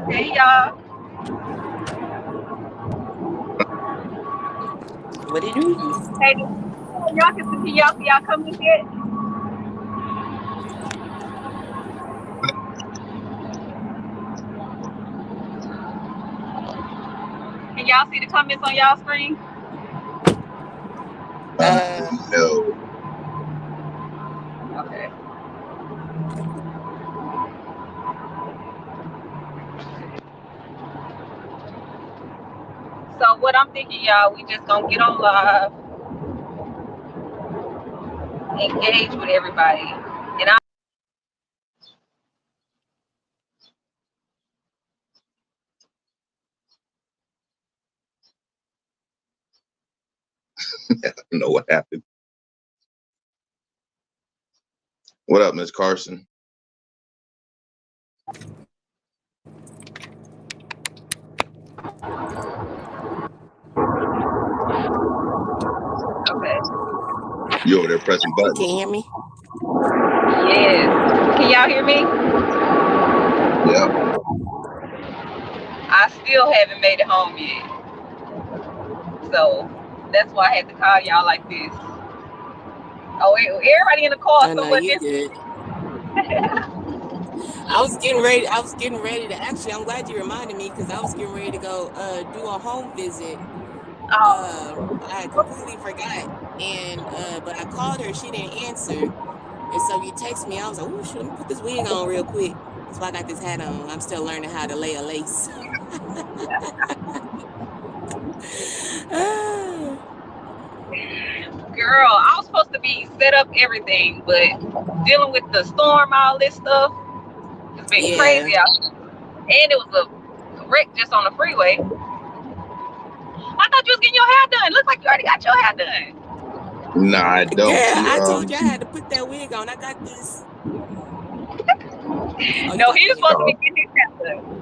Hey y'all. What it do? Hey, y'all can y'all come in yet? Can y'all see the comments on y'all screen? No. Okay. So what I'm thinking, y'all, we just gonna get on live, engage with everybody, and I. I don't know what happened. What up, Miss Carson? Okay. You over there pressing buttons? Can you hear me? Yes. Can y'all hear me? Yep. I still haven't made it home yet, so that's why I had to call y'all like this. Oh, everybody in the car, I so know what you this? good. I was getting ready to actually. I'm glad you reminded me because I was getting ready to go do a home visit. I had completely forgot, and but I called her. She didn't answer, and so you text me. I was like, "Oh, shoot, let me put this wig on real quick." That's why I got this hat on. I'm still learning how to lay a lace. Girl, I was supposed to be set up everything, but dealing with the storm, all this stuff, it's been Yeah. crazy out. And it was a wreck just on the freeway. I thought you was getting your hair done. Looks like you already got your hair done. Nah, I Girl, don't. I told you I had to put that wig on. I got this. Oh, you No, he talking to was him? supposed to be getting his hair done.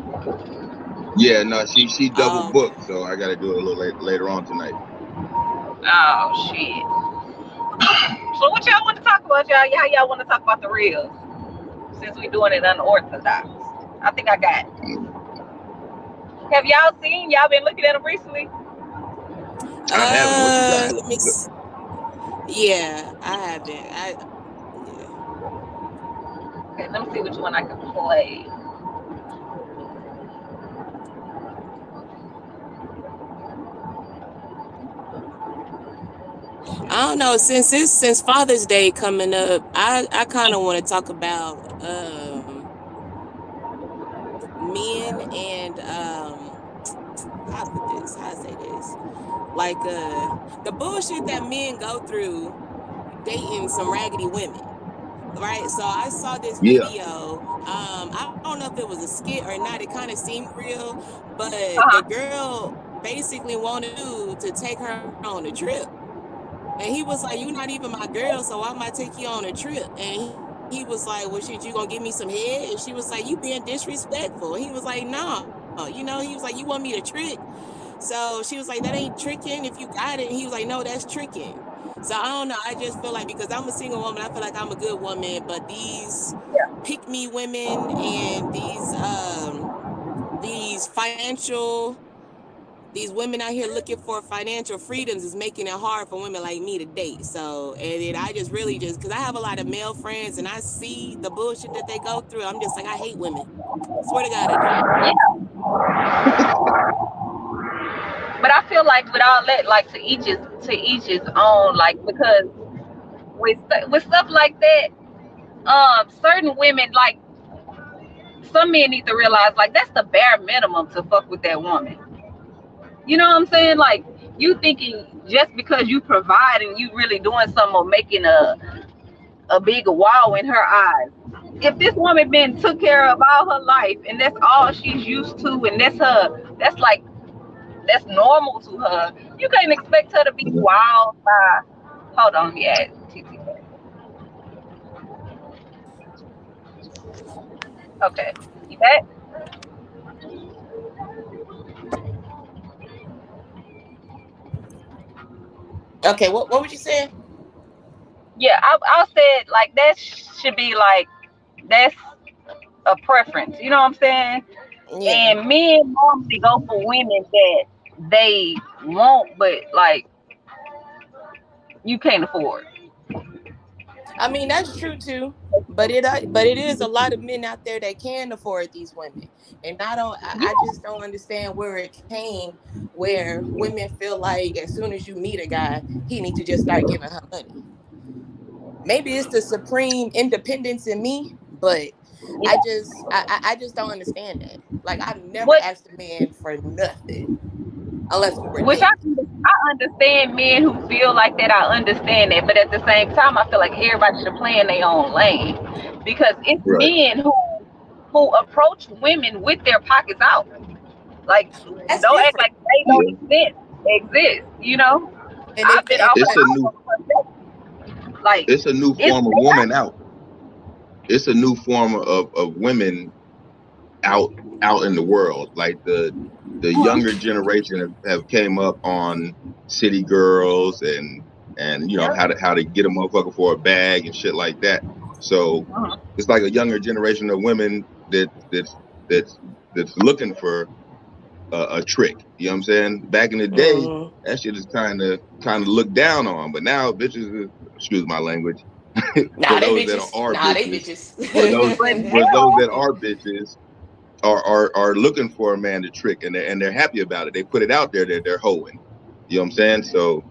Yeah, no, she double Oh, booked, so I got to do it a little later on tonight. Oh shit. So what y'all want to talk about, y'all? How y'all want to talk about the reels? Since we doing it unorthodox. I think I got it. Have y'all seen? Y'all been looking at them recently? I haven't. What you got? let me see. Yeah, I haven't. Yeah. Okay, let me see which one I can play. I don't know. Since Father's Day coming up, I kind of want to talk about men and how I put this, how I say this, like the bullshit that men go through dating some raggedy women. Right, so I saw this Yeah. video. I don't know if it was a skit or not. It kind of seemed real, but the Uh-huh. girl basically wanted to take her on a trip, and he was like, "You're not even my girl, so why might I take you on a trip?" And he was like, "Well, shit, you gonna give me some head?" And she was like, "You being disrespectful." He was like, "No." He was like, "You want me to trick?" So she was like, "That ain't tricking if you got it." And he was like, "No, that's tricking." So I don't know. I just feel like because I'm a single woman, I feel like I'm a good woman, but these pick me women and these these women out here looking for financial freedoms is making it hard for women like me to date. So, and then I just really because I have a lot of male friends and I see the bullshit that they go through. I'm just like, I hate women. Swear to God, I do. But I feel like with all that, like to each his own. Like because with stuff like that, certain women like some men need to realize like that's the bare minimum to fuck with that woman. You know what I'm saying? Like you thinking just because you provide and you really doing something or making a bigger wow in her eyes. If this woman been took care of all her life and that's all she's used to and that's like that's normal to her, you can't expect her to be wild by hold on, yeah. Okay. You back? Okay, what would you say? Yeah, I said like that should be like that's a preference. You know what I'm saying? Yeah. And men normally go for women that they want, but like you can't afford. I mean, that's true too. But it is a lot of men out there that can afford these women, and I Yeah, just don't understand where it came, where women feel like as soon as you meet a guy, he needs to just start giving her money. Maybe it's the supreme independence in me, but yeah. I just don't understand that. Like I've never What asked a man for nothing unless we were which dating. I understand men who feel like that. I understand that, but at the same time, I feel like everybody should play in their own lane because it's Right. men who approach women with their pockets out. Like, That's don't act different. like they don't Yeah. exist. You know, And I've been off It's a new like it's a new it's form of woman out. It's a new form of women out in the world. Like the younger generation have came up on city girls and you know yeah. how to get a motherfucker for a bag and shit like that. So it's like a younger generation of women that's that's looking for a trick. You know what I'm saying? Back in the day, Mhm. that shit is kind of looked down on, but now bitches, excuse my language, for Nah, they those that bitches. are Nah, they bitches, bitches. for those But for those now, that are bitches are looking for a man to trick, and they're happy about it. They put it out there that they're hoeing. You know what I'm saying? So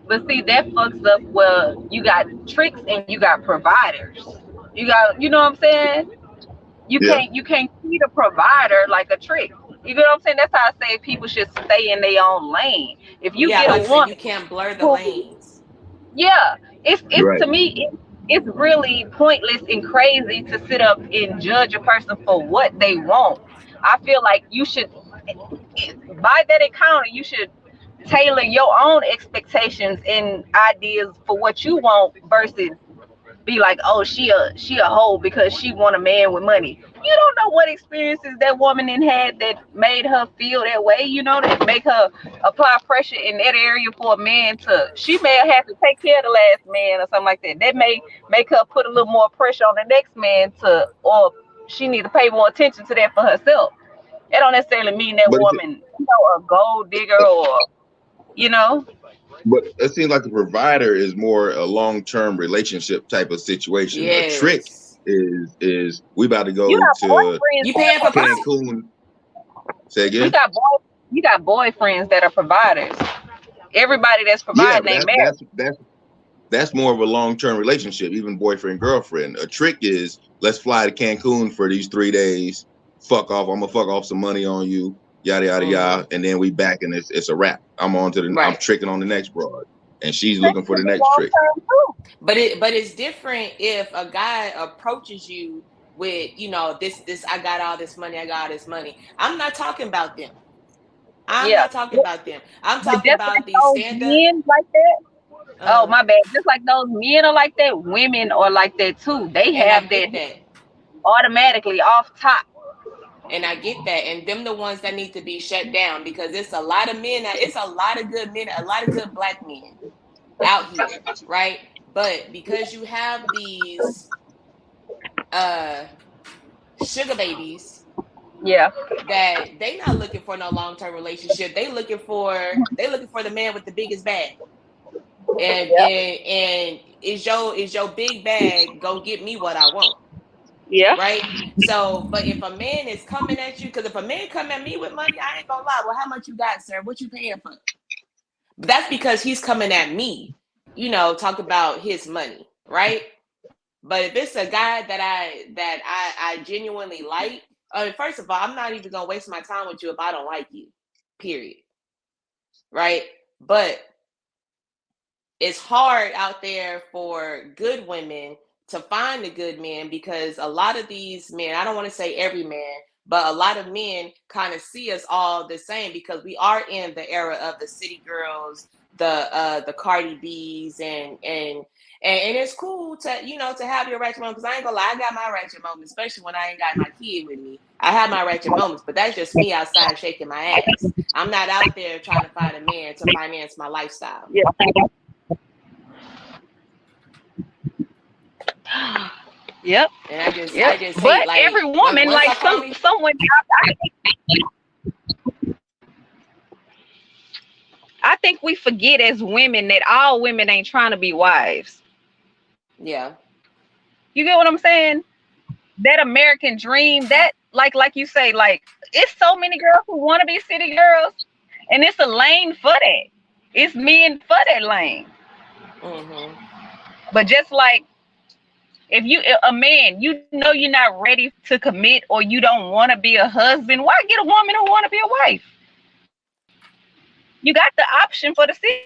but see, that fucks up. Well, you got tricks and you got providers. You got, you know what I'm saying? yeah, You can't see the provider like a trick. You know what I'm saying? That's how I say people should stay in their own lane. If you Yeah, get a about to say you woman can't blur the who, lanes. yeah, it's right. to me it's really pointless and crazy to sit up and judge a person for what they want. I feel like you should, by that encounter, you should tailor your own expectations and ideas for what you want versus be like, oh, she a hoe because she want a man with money. You don't know what experiences that woman in had that made her feel that way. You know, that make her apply pressure in that area for a man to. She may have had to take care of the last man or something like that. That may make her put a little more pressure on the next man to, or she need to pay more attention to that for herself. It don't necessarily mean that But it's woman, a gold digger or you know. but it seems like the provider is more a long-term relationship type of situation. A trick Yes. is we about to You go got to boyfriends You that paying are for pussy. providers. Cancun. Say You again? got you got boyfriends that are providers. Everybody that's Yeah, providing but ain't married. that's more of a long-term relationship, even boyfriend girlfriend. A trick is let's fly to Cancun for these 3 days. Fuck off. I'm gonna fuck off some money on you. Yada yada Hmm. yada, and then we back and it's a wrap. I'm Right. tricking on the next broad, and she's Tricks looking for can the be next long trick. term too. But it's different if a guy approaches you with, this I got all this money, I got all this money. I'm not talking about them. I'm Yeah. not talking about them. I'm But talking just like about these those stand up. men like that. Oh Uh-huh. my bad. Just like those men are like that, women are like that too. They And I have that get that. automatically off top. And I get that. And them the ones that need to be shut down because it's a lot of men, it's a lot of good men, a lot of good black men out here, right? But because you have these uh sugar babies Yeah. that they not looking for no long-term relationship. They looking for the man with the biggest bag. Yeah. And is your big bag gonna get me what I want? Yeah. Right? So, but if a man is coming at you, because if a man come at me with money, I ain't gonna lie. Well, how much you got, sir? What you paying for? But that's because he's coming at me, talk about his money, right? But if it's a guy that I genuinely like, first of all, I'm not even gonna waste my time with you if I don't like you. Period. Right? But it's hard out there for good women to find a good man because a lot of these men, I don't want to say every man, but a lot of men kind of see us all the same because we are in the era of the city girls, the Cardi B's and it's cool to, you know, to have your ratchet moments. Because I ain't gonna lie, I got my ratchet moments, especially when I ain't got my kid with me. I have my ratchet moments, but that's just me outside shaking my ass. I'm not out there trying to find a man to finance my lifestyle. Yeah. Yep. And I just But hate, like, every woman, like someone, I think we forget as women that all women ain't trying to be wives. Yeah. You get what I'm saying? That American dream, that like you say, like it's so many girls who want to be city girls, and it's a lane for that. It's men for that lane. Mm-hmm. But just like if you a man, you know you're not ready to commit or you don't want to be a husband, why get a woman who want to be a wife? You got the option for the city.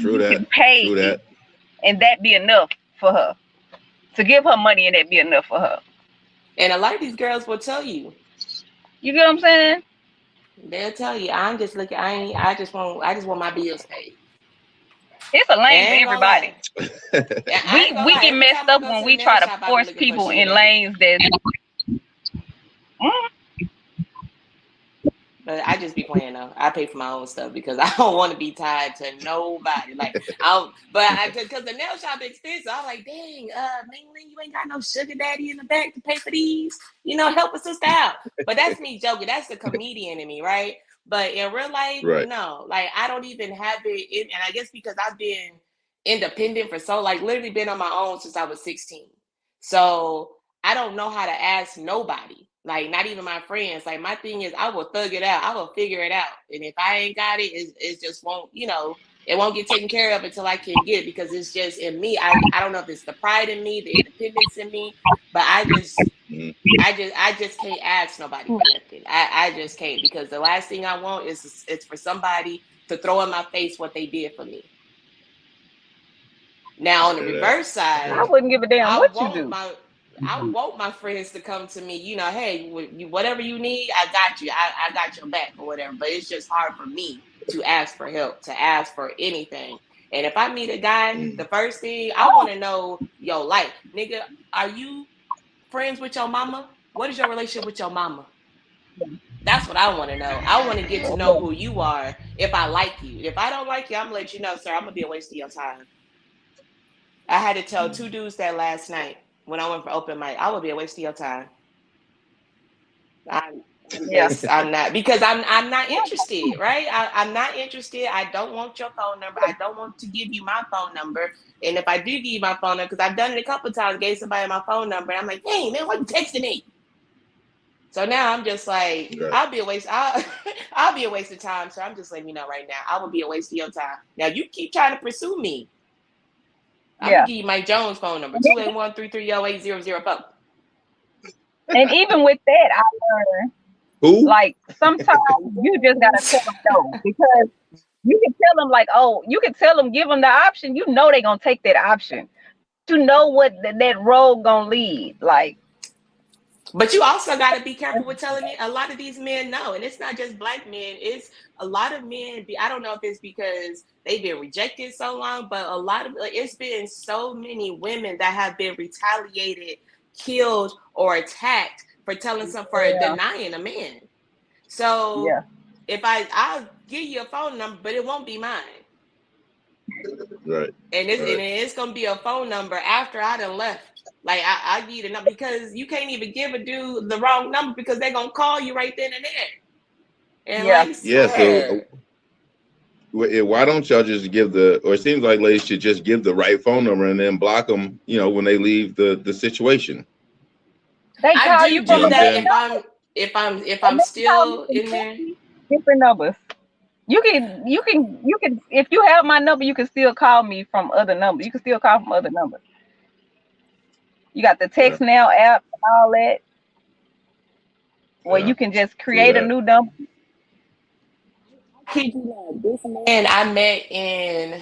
True that. Can pay True that. And that be enough for her. To give her money and that be enough for her. And a lot of these girls will tell you. You get what I'm saying? They'll tell you, I'm just looking, I just want my bills paid. It's a lane for everybody. we get messed up when we try to force people in lanes that. But I just be playing though. I pay for my own stuff because I don't want to be tied to nobody. Like because the nail shop expensive. I'm like, dang, Mingling, you ain't got no sugar daddy in the back to pay for these. You know, help a sister out. But that's me joking. That's the comedian in me, right? But in real life, no. Like I don't even have it. And I guess because I've been independent for so, like literally been on my own since I was 16. So I don't know how to ask nobody. Like not even my friends. Like my thing is I will thug it out. I will figure it out. And if I ain't got it, it just won't, you know, it won't get taken care of until I can get it because it's just in me. I don't know if it's the pride in me, the independence in me, but I just can't ask nobody for nothing. I just can't because the last thing I want is it's for somebody to throw in my face what they did for me. Now on the reverse side, I wouldn't give a damn what you do. I want my friends to come to me, you know, hey, whatever you need, I got you. I got your back or whatever. But it's just hard for me to ask for help, to ask for anything. And if I meet a guy, the first thing I want to know, yo, like, nigga, are you friends with your mama? What is your relationship with your mama? That's what I want to know. I want to get to know who you are if I like you. If I don't like you, I'm going to let you know, sir, I'm going to be a waste of your time. I had to tell 2 dudes that last night. When I went for open mic, I would be a waste of your time. I'm not because I'm not interested, right? I'm not interested. I don't want your phone number. I don't want to give you my phone number. And if I do give you my phone number, because I've done it a couple of times, gave somebody my phone number, and I'm like, hey man, why you texting me? So now I'm just like, I'll be a waste. I'll be a waste of time. So I'm just letting you know right now, I will be a waste of your time. Now you keep trying to pursue me. I'm gonna give you Mike Jones' phone number, 281-330-8004. And even with that, I learned like sometimes you just gotta tell them no because you can tell them like, oh, you can tell them, give them the option. You know they're gonna take that option. You know what that road gonna lead, like. But you also got to be careful with telling it. A lot of these men know, and it's not just black men. It's a lot of men. I don't know if it's because they've been rejected so long, but a lot of it's been so many women that have been retaliated, killed, or attacked for telling denying a man. So if I'll give you a phone number, but it won't be mine. Right. And it's gonna be a phone number after I done left. Like I give you the number because you can't even give a dude the wrong number because they're gonna call you right then and there. And so why don't y'all just give or it seems like ladies should just give the right phone number and then block them, you know, when they leave the situation. I do that if I'm still in there. Different numbers. You can if you have my number, you can still call me from other numbers. You can still call from other numbers. You got the Text Now app and all that, where you can just create a new number. This man I met in,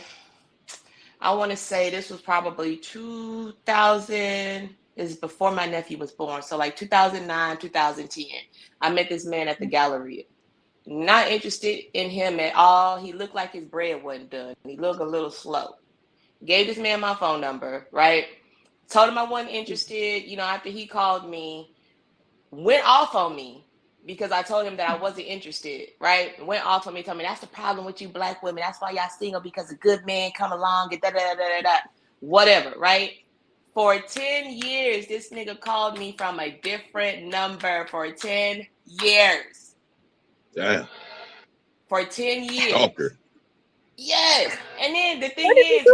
I want to say this was probably 2000, is before my nephew was born. So like 2009, 2010. I met this man at the Galleria. Not interested in him at all. He looked like his bread wasn't done. He looked a little slow. Gave this man my phone number, right? Told him I wasn't interested. You know, after he called me, went off on me because I told him that I wasn't interested, right? Went off on me, told me that's the problem with you black women. That's why y'all single, because a good man come along and da da da da da. Whatever, right? For 10 years, this nigga called me from a different number for 10 years. Damn. For 10 years. Stalker. Yes. And then the thing is,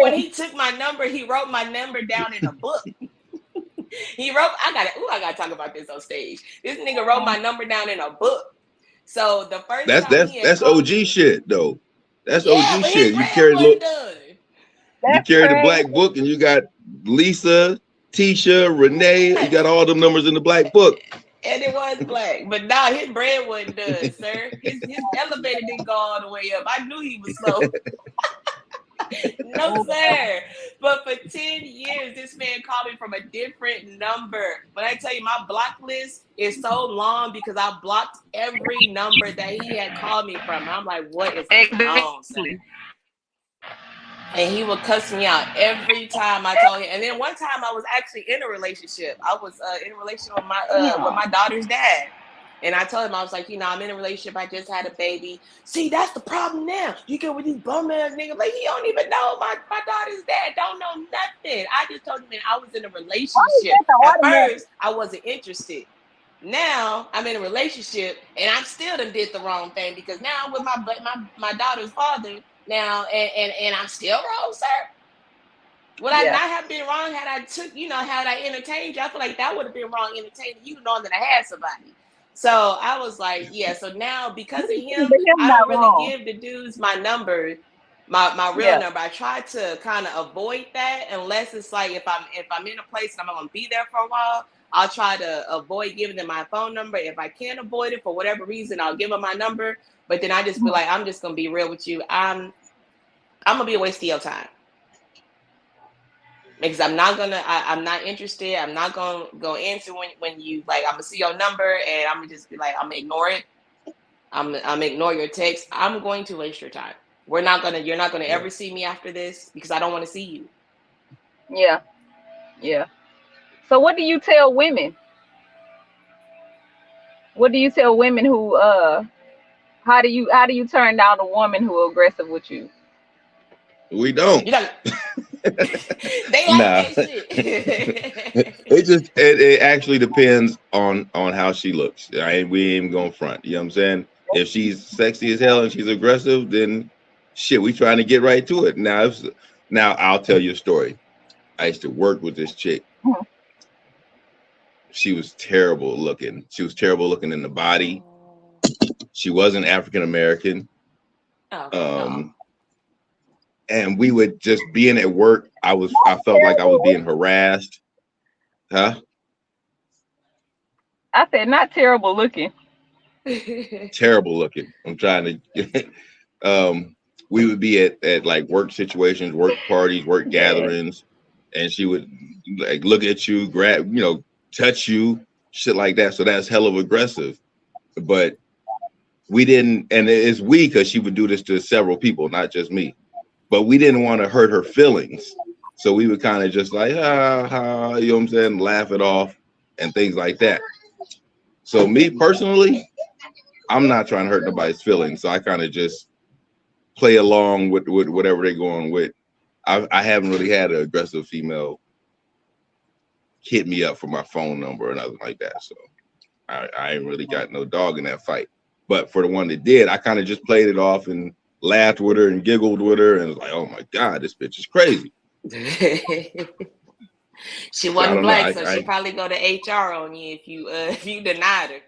when he took my number, he wrote my number down in a book. He wrote, I gotta talk about this on stage. This nigga wrote my number down in a book. So the first time that's OG me, shit though. That's yeah, OG shit. You carry the black book and you got Lisa, Tisha, Renee, you got all them numbers in the black book. And it was black. But nah, his bread wasn't done, sir. His elevator didn't go all the way up. I knew he was slow. No, sir. But for 10 years, this man called me from a different number. But I tell you, my block list is so long because I blocked every number that he had called me from. I'm like, what is going on, sir? And he would cuss me out every time I told him. And then one time I was actually in a relationship. I was in a relationship with my daughter's dad. And I told him, I was like, you know, I'm in a relationship. I just had a baby. See, that's the problem now. You get with these bum ass niggas. Like, he don't even know my daughter's dad. Don't know nothing. I just told him that I was in a relationship. At first, I wasn't interested. Now, I'm in a relationship, and I still done did the wrong thing because now I'm with my daughter's father now, and I'm still wrong, sir. Would I not have been wrong had I entertained you? I feel like that would have been wrong entertaining you knowing that I had somebody. So I was like, yeah. So now because of him, I don't really give the dudes my number, my real number. I try to kind of avoid that unless it's like if I'm in a place and I'm gonna be there for a while, I'll try to avoid giving them my phone number. If I can't avoid it for whatever reason, I'll give them my number. But then I just be like, I'm just gonna be real with you. I'm gonna be a waste of your time. Because I'm not interested. I'm not gonna go into when you like. I'm gonna see your number and I'm gonna just be like, I'm gonna ignore it. I'm gonna ignore your text. I'm going to waste your time. You're not gonna ever see me after this because I don't want to see you. Yeah. So what do you tell women? What do you tell women who how do you turn down a woman who aggressive with you? We don't. They like that shit. it actually depends on how she looks. We ain't even gonna front. You know what I'm saying? If she's sexy as hell and she's aggressive, then shit, we trying to get right to it. Now I'll tell you a story. I used to work with this chick. She was terrible looking. She was terrible looking in the body. She wasn't African American. And we would just being at work. I felt like I was being harassed. Huh? I said not terrible looking. Terrible looking. I'm trying to. We would be at like work situations, work parties, work gatherings, and she would like look at you, grab, touch you, shit like that. So that's hell of aggressive. But we didn't, and it's we because she would do this to several people, not just me. But we didn't want to hurt her feelings. So we would kind of just like, you know what I'm saying, laugh it off and things like that. So me personally, I'm not trying to hurt nobody's feelings. So I kind of just play along with whatever they're going with. I haven't really had an aggressive female hit me up for my phone number or nothing like that. So I ain't really got no dog in that fight. But for the one that did, I kind of just played it off and laughed with her and giggled with her and was like, oh my God, this bitch is crazy. She wasn't black, so she'd probably go to HR on you if you denied her.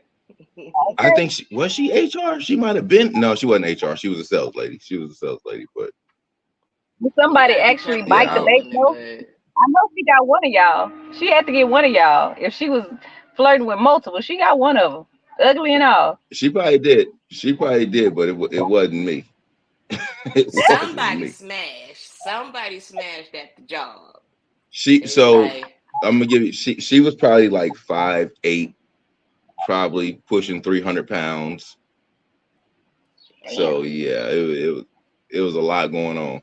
I think she HR? She might have been. No, she wasn't HR. She was a sales lady. But somebody actually bite the bait though? I know she got one of y'all. She had to get one of y'all. If she was flirting with multiple, she got one of them. Ugly and all. She probably did, but it wasn't me. Somebody smashed at the job. I'm gonna give you. She was probably like 5'8", probably pushing 300 pounds. So yeah, it was a lot going on.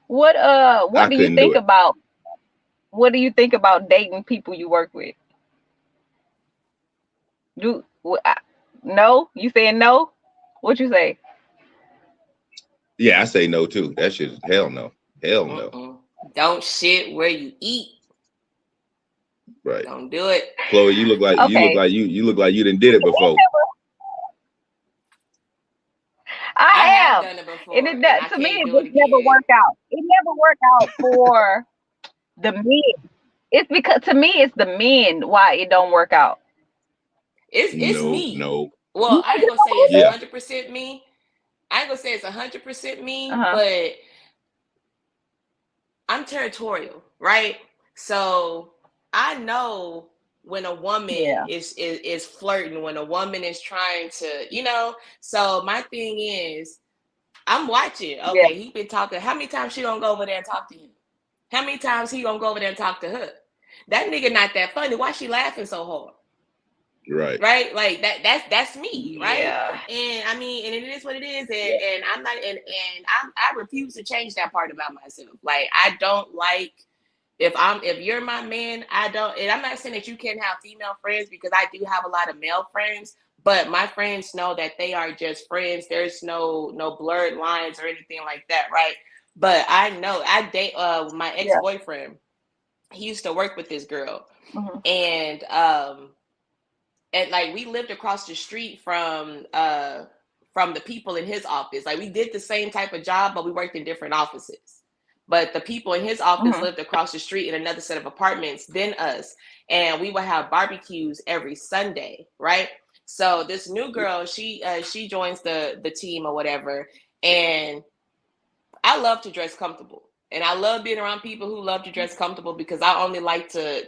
What I do you couldn't do think it. about what do you think about dating people you work with? Do no? You saying no? What you say? Yeah, I say no too. That shit is hell no. Hell no. Don't shit where you eat. Right. Don't do it. Chloe, you look like Okay. you look like you done did it before. I have done it before. And And I to me, can't it do it just never again. worked out. It never worked out for the men. It's because to me, it's the men why it don't work out. It's me. No. Well, I ain't gonna say it's Yeah. 100% me. I ain't gonna say it's 100% me, Uh-huh. but I'm territorial, right? So I know when a woman Yeah. is flirting, when a woman is trying to, you know. So my thing is, I'm watching. Okay, Yeah. he been talking. How many times she gonna go over there and talk to him? How many times he gonna go over there and talk to her? That nigga not that funny. Why she laughing so hard? Right. Right? Like that's me, right? Yeah. And I mean, and it is what it is, and I'm not, and I refuse to change that part about myself. Like I don't like if you're my man, I don't, and I'm not saying that you can't have female friends, because I do have a lot of male friends, but my friends know that they are just friends. There's no blurred lines or anything like that, right? But I know I date my ex-boyfriend. He used to work with this girl, Mhm. and like we lived across the street from the people in his office. Like we did the same type of job, but we worked in different offices. But the people in his office Mhm. lived across the street in another set of apartments than us, and we would have barbecues every Sunday, right? So this new girl, she joins the team or whatever, and I love to dress comfortable. And I love being around people who love to dress comfortable, because I only like to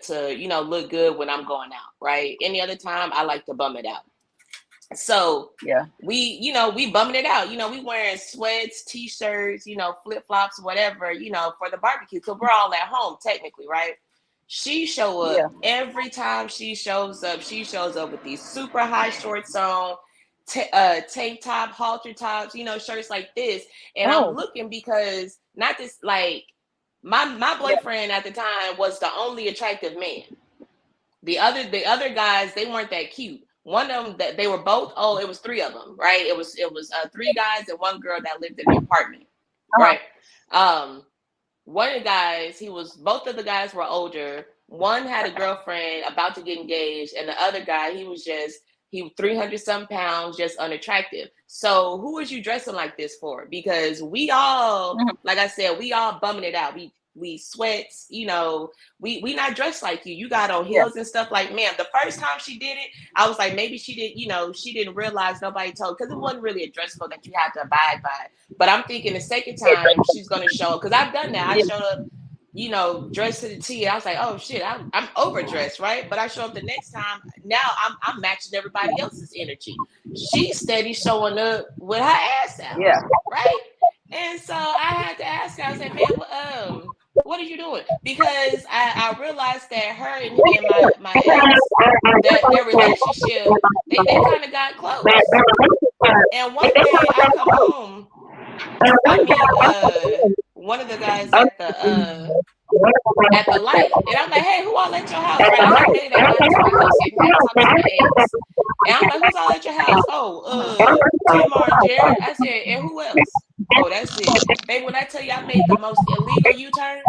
look good when I'm going out, right? Any other time I like to bum it out. So Yeah. we bumming it out. We wearing sweats, t-shirts, flip-flops, whatever, for the barbecue. So we're all at home technically, right? She show up. Yeah. Every time she shows up with these super high shorts on, tank top, halter tops, shirts like this. And I'm looking, because not this, like my boyfriend at the time was the only attractive man. The other guys, they weren't that cute. One of them, that they were both, it was three of them, right? It was three guys and one girl that lived in the apartment, right? One of the guys, both of the guys were older. One had a girlfriend about to get engaged, and the other guy, he was 300 some pounds, just unattractive. So who was you dressing like this for? Because we all, like I said, we all bumming it out. We sweats, we not dressed like you. You got on heels and stuff. Like, man, the first time she did it, I was like, maybe she didn't realize nobody told, because it wasn't really a dress code that you had to abide by. But I'm thinking the second time she's gonna show up, because I've done that. I showed up, dressed to the T. I was like, oh shit, I'm overdressed, right? But I show up the next time. Now I'm matching everybody else's energy. She's steady showing up with her ass out, right? And so I had to ask her. I said, man, what are you doing? Because I realized that her and my ex, that their relationship, they kind of got close. And one day I come home, I meet one of the guys at the light, and I'm like, hey, who all at your house? Right? I had made it at my house yet. I had talked to my ex, and I'm like, who's all at your house? Oh, Tamar and Jared. I said, and who else? Oh, that's it. Baby, when I tell you I made the most illegal U-turn,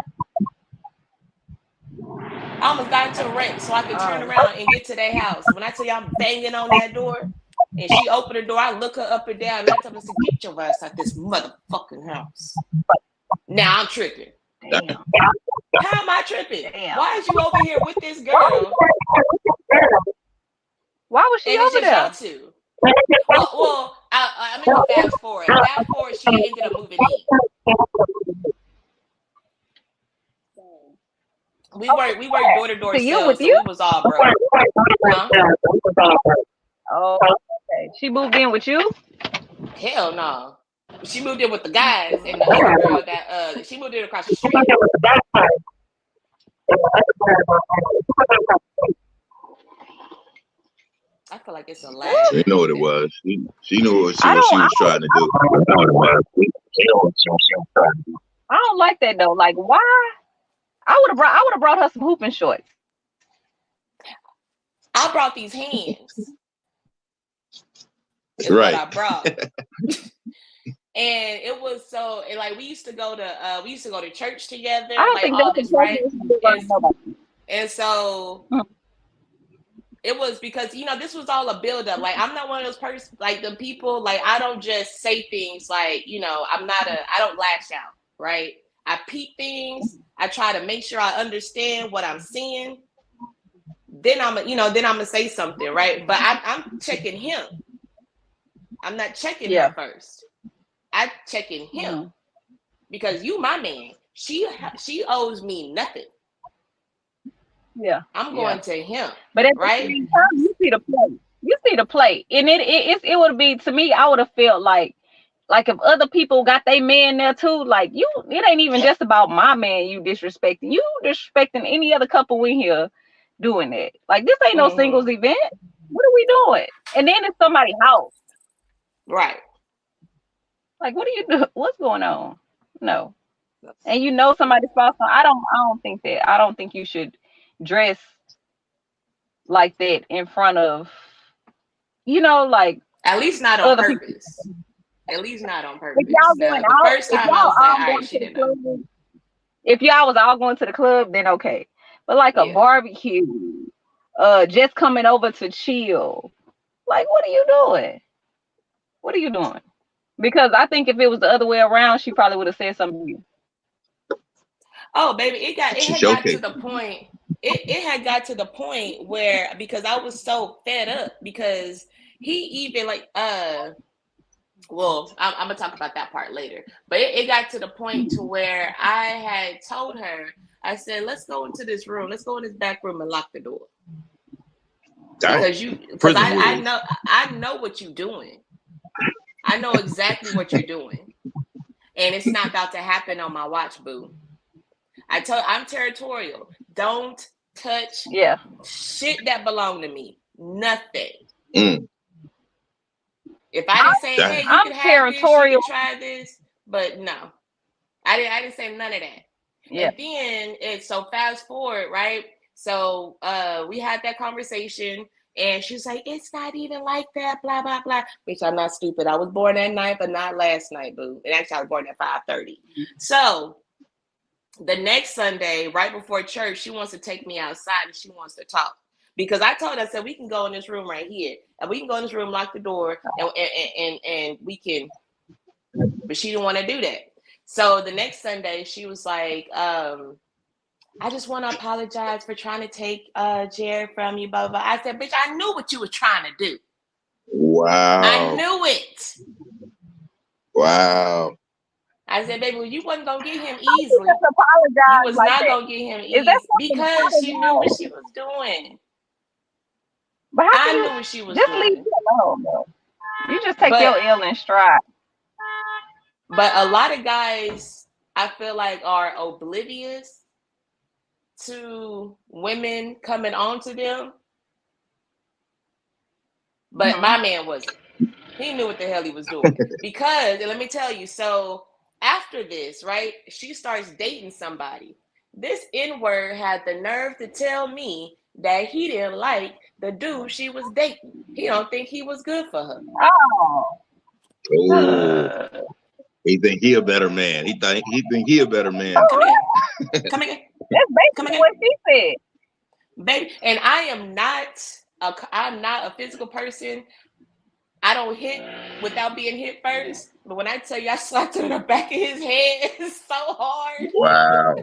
I almost got into a wreck so I could turn around and get to their house. When I tell you I'm banging on that door, and she opened the door, I look her up and down, and I tell her, get your ass out this motherfucking house. Now I'm tripping. Damn. How am I tripping? Damn. Why is you over here with this girl? Why was she over there? Y'all two? Well, I'm gonna fast forward. Fast forward, she ended up moving in. We worked door to door sales, so we was all broke. Huh? Oh, okay. She moved in with you? Hell no. She moved in with the guys, and the other girl that she moved in across the street. I feel like it's a lie. She knew what it was. She knew what I she don't. was trying to do. I don't like that though. Like, why? I would have brought her some hooping shorts. I brought these hands. Is Right. what I brought. And it was so, and like we used to go to church together. I don't like think all that's this, right? right. And so it was because, you know, this was all a buildup. Like, I'm not one of those persons, like the people, like, I don't just say things like, you know, I don't lash out, right? I peep things. I try to make sure I understand what I'm seeing. Then I'm gonna say something, right? But I'm checking him. I'm not checking her first. I'm checking him because you my man. She owes me nothing. Yeah, I'm going to him. But at right? the same time, you see the play. You see the play, and it would be, to me, I would have felt like if other people got their man there too, like it ain't even just about my man you disrespecting. You disrespecting any other couple in here doing that. Like, this ain't no singles event. What are we doing? And then it's somebody's house. Right. Like, what are you doing? What's going on? No. And you know somebody's spouse. I don't think that. I don't think you should dress like that in front of, like, at least not on purpose. People. At least not on purpose. If y'all going out, first time I was like, all right, she didn't know. If y'all was all going to the club, then okay. But like a barbecue, just coming over to chill, like, what are you doing? What are you doing? Because I think if it was the other way around, she probably would have said something to you. Oh, baby, it had got to the point. It had got to the point where, because I was so fed up, because he even well, I'm gonna talk about that part later. But it got to the point to where I had told her, I said, let's go into this room, let's go in this back room and lock the door. Because I know what you're doing. I know exactly what you're doing. And it's not about to happen on my watch, boo. I'm territorial. Don't touch shit that belong to me. Nothing. If I didn't say, hey, you can have territorial. This, you can try this, but no. I didn't say none of that. Yeah. And then so fast forward, right? So we had that conversation. And she's like, it's not even like that, blah, blah, blah. Bitch, I'm not stupid. I was born that night, but not last night, boo. And actually, I was born at 5:30. So the next Sunday, right before church, she wants to take me outside and she wants to talk. Because I told her, I said, we can go in this room right here. And we can go in this room, lock the door, and we can. But she didn't want to do that. So the next Sunday, she was like, I just want to apologize for trying to take Jared from you, blah, blah, blah. I said, bitch, I knew what you were trying to do. Wow. I knew it. Wow. I said, baby, well, you wasn't going to get him easily. You was not going to get him easily because she knew what she was doing. But I knew what she was doing. Just leave it alone, though. You just take your ill in stride. But a lot of guys, I feel like, are oblivious to women coming on to them. But my man wasn't. He knew what the hell he was doing. Because, and let me tell you, so after this, right, she starts dating somebody. This N-word had the nerve to tell me that he didn't like the dude she was dating. He don't think he was good for her. Oh. He think he a better man. He think he a better man. Come again. That's basically what she said. Baby, and I'm not a physical person. I don't hit without being hit first. But when I tell you I slapped him in the back of his head so hard. Wow.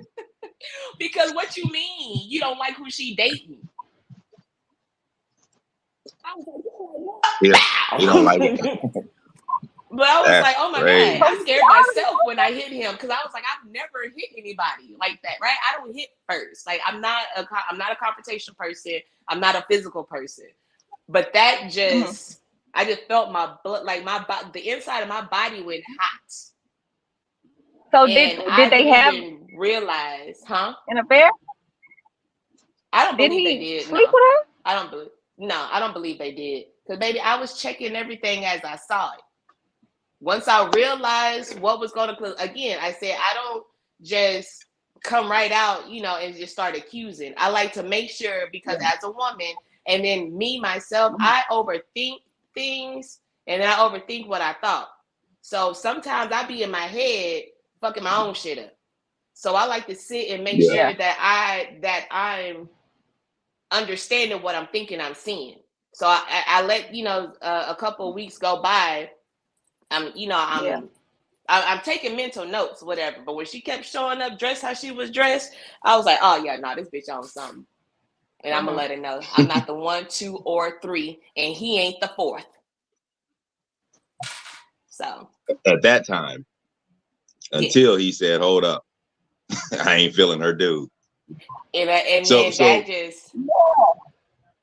Because what you mean? You don't like who she dating? I was like, you don't like it. But I was like, oh my God, I scared myself when I hit him because I was like, I've never hit anybody like that, right? I don't hit first. Like, I'm not a confrontation person. I'm not a physical person. But that just, I just felt my blood, like the inside of my body went hot. So did they have realize, an affair? I don't believe they did. Sleep with her? I don't believe they did. Because baby, I was checking everything as I saw it. Once I realized what was going to, again, I said, I don't just come right out, you know, and just start accusing. I like to make sure, because as a woman, and then me, myself, I overthink things, and then I overthink what I thought. So sometimes I be in my head fucking my own shit up. So I like to sit and make sure that I'm understanding what I'm thinking I'm seeing. So I let, you know, a couple of weeks go by. I'm taking mental notes, whatever. But when she kept showing up dressed how she was dressed, I was like, oh yeah, no, this bitch on something. And I'm gonna let her know I'm not the 1, 2, or 3, and he ain't the 4th. So at that time, until he said, "Hold up, I ain't feeling her dude."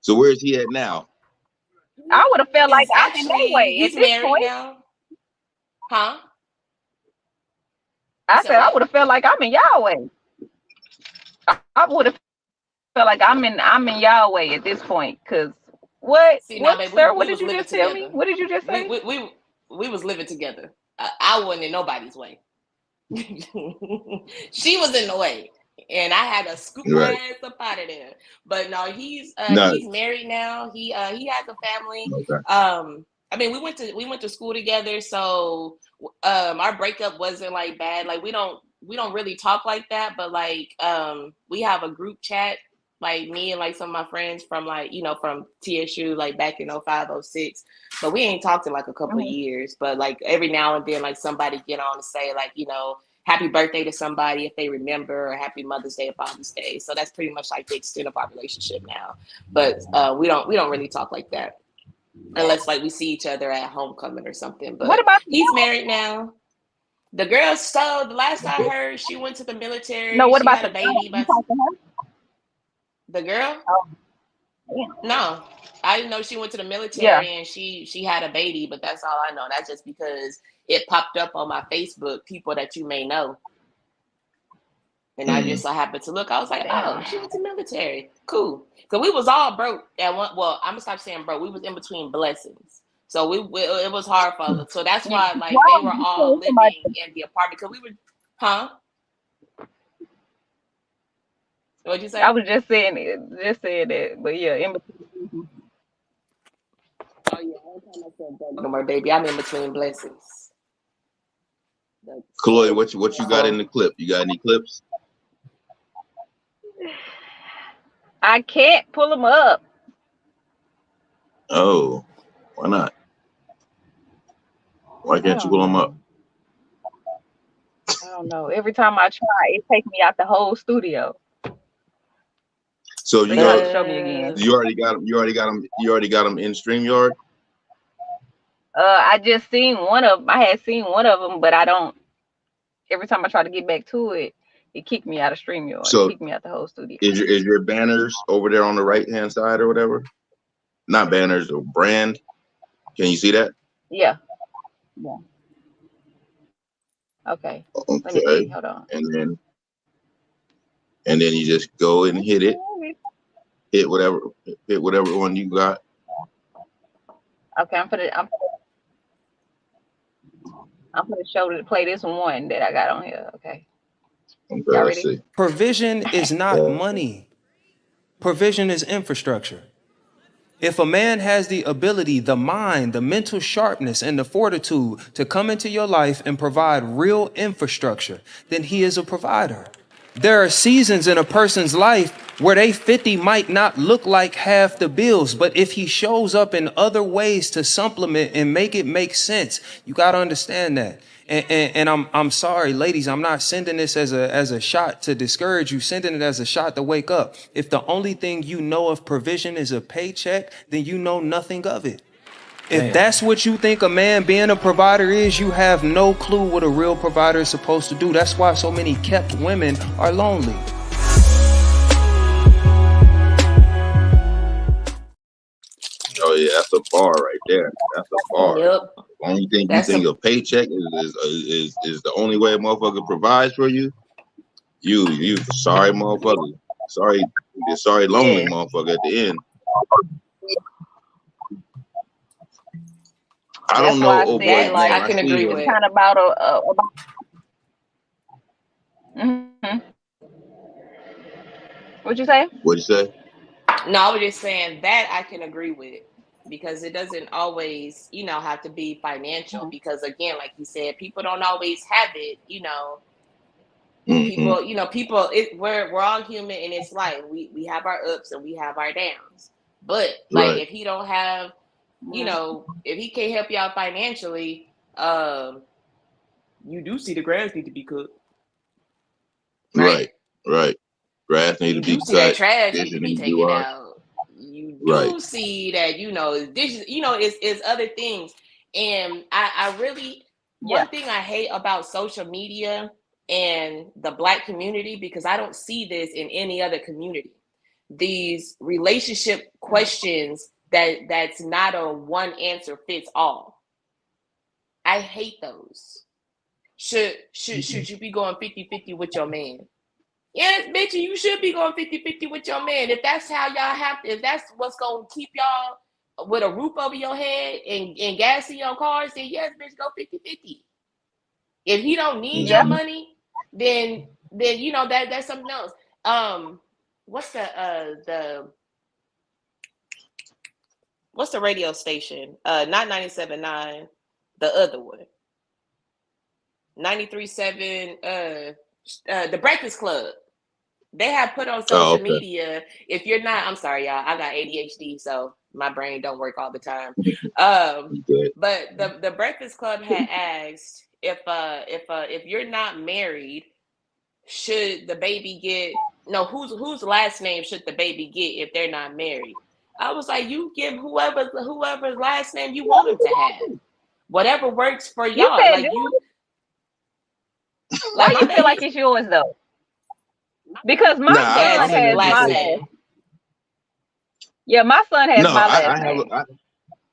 So where's he at now? I would have felt like I'm in that way. He's married now. Huh? I said I would have felt like I'm in Yahweh. I would have felt like I'm in Yahweh at this point. Cause what? See, what, now, babe, sir? What did you just tell me? What did you just say? We was living together. I wasn't in nobody's way. She was in the way, and I had to scoop my ass up out of there. But no, he's married now. He has a family. Okay. I mean, we went to school together, so our breakup wasn't like bad. Like we don't really talk like that, but like we have a group chat, like me and like some of my friends from like, you know, from TSU, like back in 05, 06. But we ain't talked in like a couple of years. But like every now and then, like somebody get on to say like, you know, happy birthday to somebody if they remember, or happy Mother's Day or Father's Day. So that's pretty much like the extent of our relationship now. But we don't really talk like that. Unless like we see each other at homecoming or something. But what about he's married now. The girl, so the last I heard, she went to the military. No, what she about had a baby? The girl? Oh, yeah. No, I didn't know she went to the military and she had a baby, but that's all I know. That's just because it popped up on my Facebook, people that you may know. And I just so happened to look. I was like, oh, she went to the military. Cool. So we was all broke at one. Well, I'm gonna stop saying broke. We was in between blessings. So it was hard for us. So that's why like they were all living in the apartment, because we were, huh? What'd you say? I was just saying that, but yeah, in between. Oh yeah, every time I said that, no more, baby. I'm in between blessings. Chloe, what you got in the clip? You got any clips? I can't pull them up. Oh, why not? Why can't you pull them up? I don't know. Every time I try, it takes me out the whole studio. So you gotta show me again. You already got them. You already got them in StreamYard. I just seen one of them. I had seen one of them, but I don't. Every time I try to get back to it, it kicked me out of StreamYard. So it kicked me out the whole studio. Is your banners over there on the right hand side or whatever? Not banners or brand. Can you see that? Yeah. Yeah. Okay. Let me see. Hold on. And then you just go and hit it. Hit whatever one you got. Okay, I'm gonna play this one that I got on here. Okay. Y'all ready? Provision is not money. Provision is infrastructure. If a man has the ability, the mind, the mental sharpness, and the fortitude to come into your life and provide real infrastructure, then he is a provider. There are seasons in a person's life where they 50 might not look like half the bills, but if he shows up in other ways to supplement and make it make sense, you got to understand that. And I'm sorry, ladies, I'm not sending this as a shot to discourage you, sending it as a shot to wake up. If the only thing you know of provision is a paycheck, then you know nothing of it. If that's what you think a man being a provider is, you have no clue what a real provider is supposed to do. That's why so many kept women are lonely. Oh yeah, that's a bar right there. That's a bar. Yep. The only thing you think a paycheck is the only way a motherfucker provides for you. You sorry motherfucker. Sorry lonely motherfucker at the end. I That's don't why I know of said what That like I name. I can see agree it's with. him. kind of about about. Mhm. What'd you say? What'd you say? No, I was just saying that I can agree with, because it doesn't always, have to be financial. Mhm. Because again, like you said, people don't always have it. Mm-hmm. People. We're all human, and it's like we have our ups and we have our downs. But like, Right. if he don't have, if he can't help you out financially, you do see the grass need to be cut, right? Right. Grass need You to do be see that cut. trash need Dishes to be need to be taken washed. out. You Right. do see that, dishes, it's other things. And I really, Yeah. one thing I hate about social media and the Black community, because I don't see this in any other community, these relationship questions that's not a one answer fits all. I hate those. Should you be going 50-50 with your man? Yes, bitch, you should be going 50-50 with your man. If that's how y'all if that's what's going to keep y'all with a roof over your head and gas in your cars, then yes, bitch, go 50-50. If he don't need Yeah. your Mm-hmm. money, then that's something else. What's the radio station? Not 97.9, the other one. 93.7, the Breakfast Club. They have put on social okay. media, if you're not, I'm sorry, y'all, I got ADHD, so my brain don't work all the time. But the Breakfast Club had asked if you're not married, should the baby get whose last name should the baby get if they're not married? I was like, you give whoever's last name you want them to have, whatever works for You y'all. said, why My you feel like baby, it's yours though? Because my Nah, son I'm in has that my last before. last. name. Yeah, my son has No, my last name.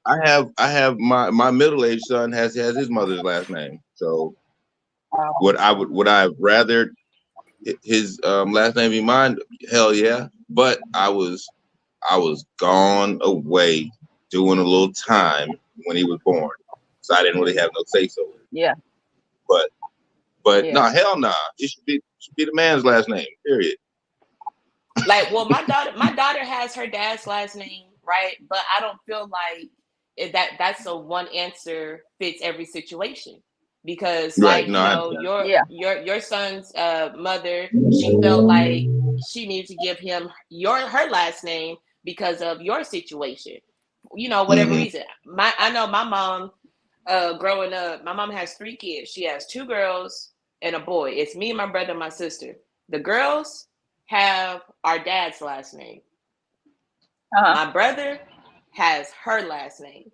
I have my middle-aged son has his mother's last name. So would I rather his last name be mine? Hell yeah. But I was gone away doing a little time when he was born, so I didn't really have no say so. Yeah. But Yeah. no, hell nah. It should be the man's last name. Period. Like, well, my daughter has her dad's last name, right? But I don't feel like that's a one answer fits every situation, because Right. like, No, I understand. Yeah. your son's mother, she felt like she needed to give him her last name because of your situation, whatever Mm-hmm. reason. I know my mom, growing up, my mom has 3 kids. She has 2 girls and a boy. It's me, my brother, and my sister. The girls have our dad's last name. Uh-huh. My brother has her last name.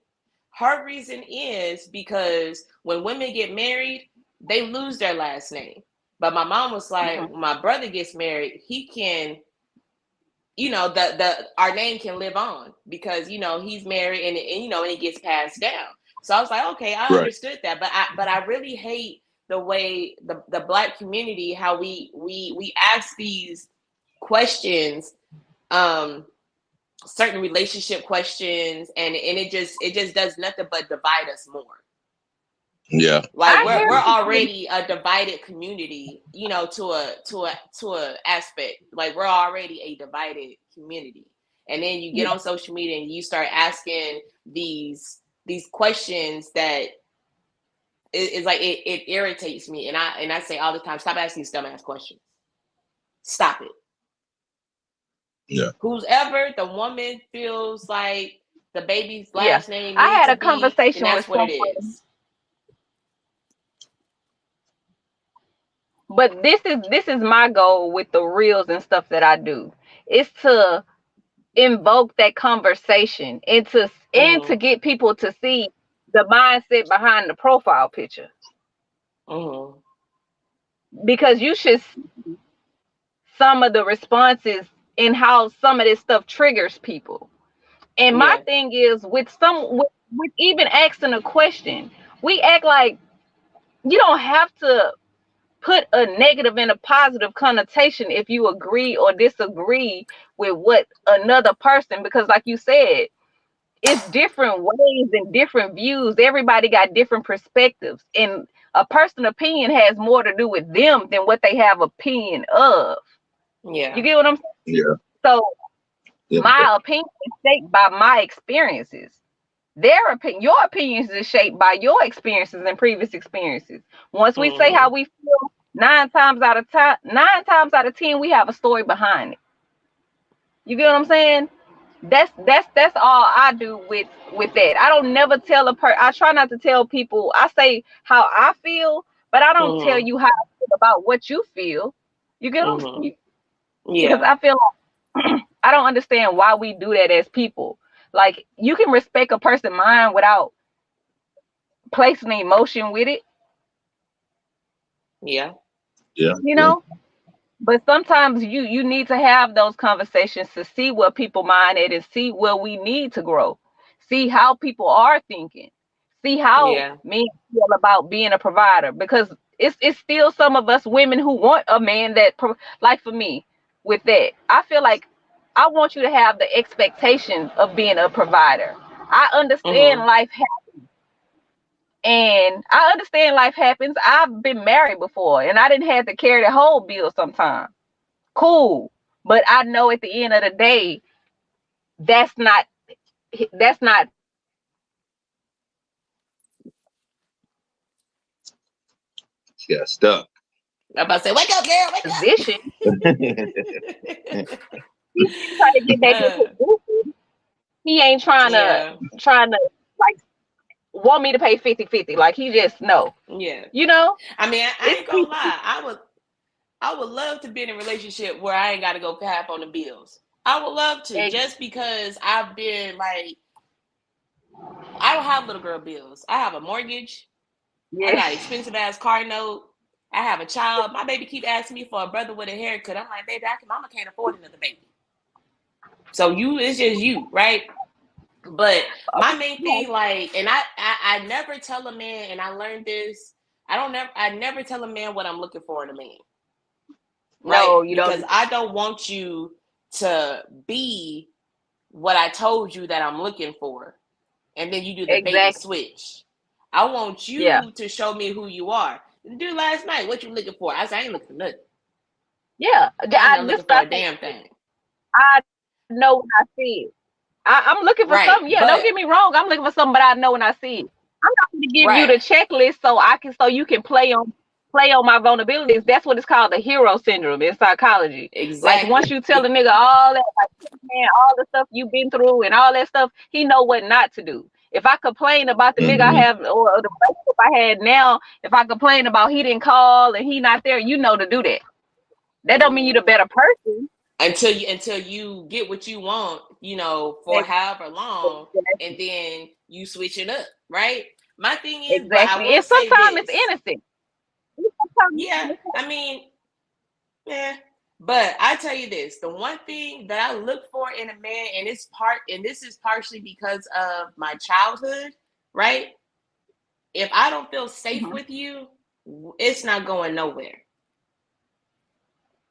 Her reason is because when women get married, they lose their last name. But my mom was like, when my brother gets married, he can, our name can live on, because he's married, and it gets passed down. So I was like, okay, I Right. understood that, but I really hate the way the Black community, how we ask these questions, certain relationship questions, and it just does nothing but divide us more. Yeah. Like, I hear we're you. already a divided community, to a aspect. Like, we're already a divided community, and then you get on social media and you start asking these questions that is like, it irritates me, and I say all the time, stop asking these dumbass questions. Stop it. Yeah. Whoever the woman feels like the baby's Yeah. last name I needs had to a be, conversation then with that's what it someone, is. but this is my goal with the reels and stuff that I do. It's to invoke that conversation and to get people to see the mindset behind the profile picture. Mm-hmm. Because you should see some of the responses and how some of this stuff triggers people. And my Yeah. thing is with even asking a question, we act like you don't have to put a negative and a positive connotation if you agree or disagree with what another person, because like you said, it's different ways and different views. Everybody got different perspectives, and a person's opinion has more to do with them than what they have opinion of. Yeah. You get what I'm saying? Yeah. So Yeah. my opinion is shaped by my experiences. Your opinions is shaped by your experiences and previous experiences. Once we say how we feel, 9 times out of 10, we have a story behind it. You get what I'm saying? That's all I do with that. I don't never tell I try not to tell people. I say how I feel, but I don't tell you how I feel about what you feel. You get what I'm saying? Yeah. Because I feel like I don't understand why we do that as people. Like, you can respect a person's mind without placing emotion with it. Yeah. Yeah. You know? But sometimes you need to have those conversations to see what people mind at and see where we need to grow. See how people are thinking. See how men feel about being a provider. Because it's still some of us women who want a man that, like for me, with that, I feel like I want you to have the expectation of being a provider. I understand life happens. And I understand life happens. I've been married before, and I didn't have to carry the whole bill sometimes. Cool. But I know at the end of the day, that's not Yeah, stuck. I'm about to say, wake up, girl, wake position. up. He's trying to get back into position. He ain't trying to like want me to pay 50-50. Like, he just no. Yeah. You know? I mean, I ain't gonna lie. I would love to be in a relationship where I ain't gotta go half on the bills. I would love to, just because I've been like, I don't have little girl bills. I have a mortgage. I got expensive ass car note. I have a child. My baby keep asking me for a brother with a haircut. I'm like, baby, mama can't afford another baby. So it's just you, right? But my main thing, like, and I never tell a man, and I learned this. I never tell a man what I'm looking for in a man. Right? No, you because don't. I don't want you to be what I told you that I'm looking for, and then you do the bait and switch. I want you to show me who you are. Dude, last night, what you looking for? I said, I ain't looking for nothing. Yeah, I'm looking for a damn thing. I know when I see it. I'm looking for something. Yeah, don't get me wrong. I'm looking for something, but I know when I see it. I'm not going to give you the checklist so you can play on my vulnerabilities. That's what it's called, the hero syndrome in psychology. Exactly. Like, once you tell the nigga all that, like, man, all the stuff you've been through and all that stuff, he know what not to do. If I complain about the nigga I have, or the relationship I had now, if I complain about he didn't call and he not there, you know to do that. That don't mean you're the better person. Until you get what you want, for however long, and then you switch it up, right? My thing is, exactly. And sometimes it's innocent. Yeah, I mean, yeah. But I tell you this, the one thing that I look for in a man, and this is partially because of my childhood, right? If I don't feel safe with you, it's not going nowhere.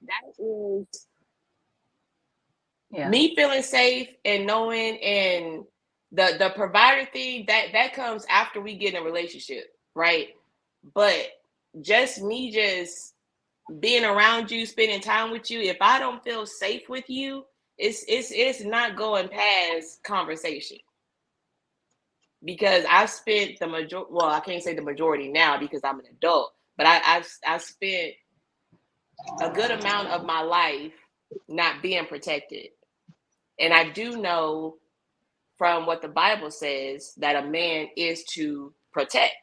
That is me feeling safe and knowing, and the provider thing that comes after we get in a relationship, right? But just being around you, spending time with you, if I don't feel safe with you, it's not going past conversation. Because I've spent the majority, well, I can't say the majority now because I'm an adult, but I've spent a good amount of my life not being protected. And I do know from what the Bible says that a man is to protect.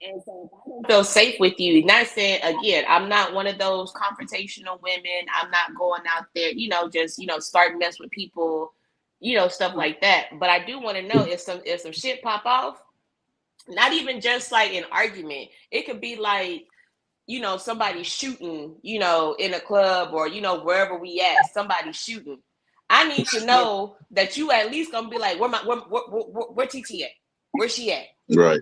And so if I don't feel safe with you, not saying, again, I'm not one of those confrontational women. I'm not going out there, just, start mess with people, stuff like that. But I do want to know if some shit pop off, not even just like an argument. It could be like, somebody shooting, in a club or, wherever we at, somebody shooting. I need to know that you at least gonna be like, where TT at? Where's she at? Right.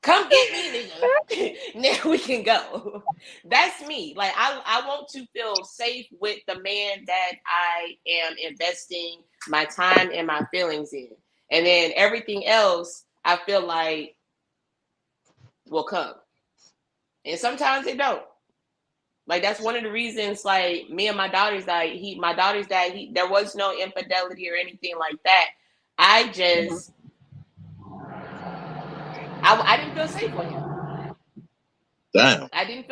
Come get me, nigga. Now we can go. That's me. Like I want to feel safe with the man that I am investing my time and my feelings in. And then everything else I feel like will come. And sometimes it don't. Like that's one of the reasons like me and my daughter's that there was no infidelity or anything like that. I just I didn't feel safe with him. Damn. I didn't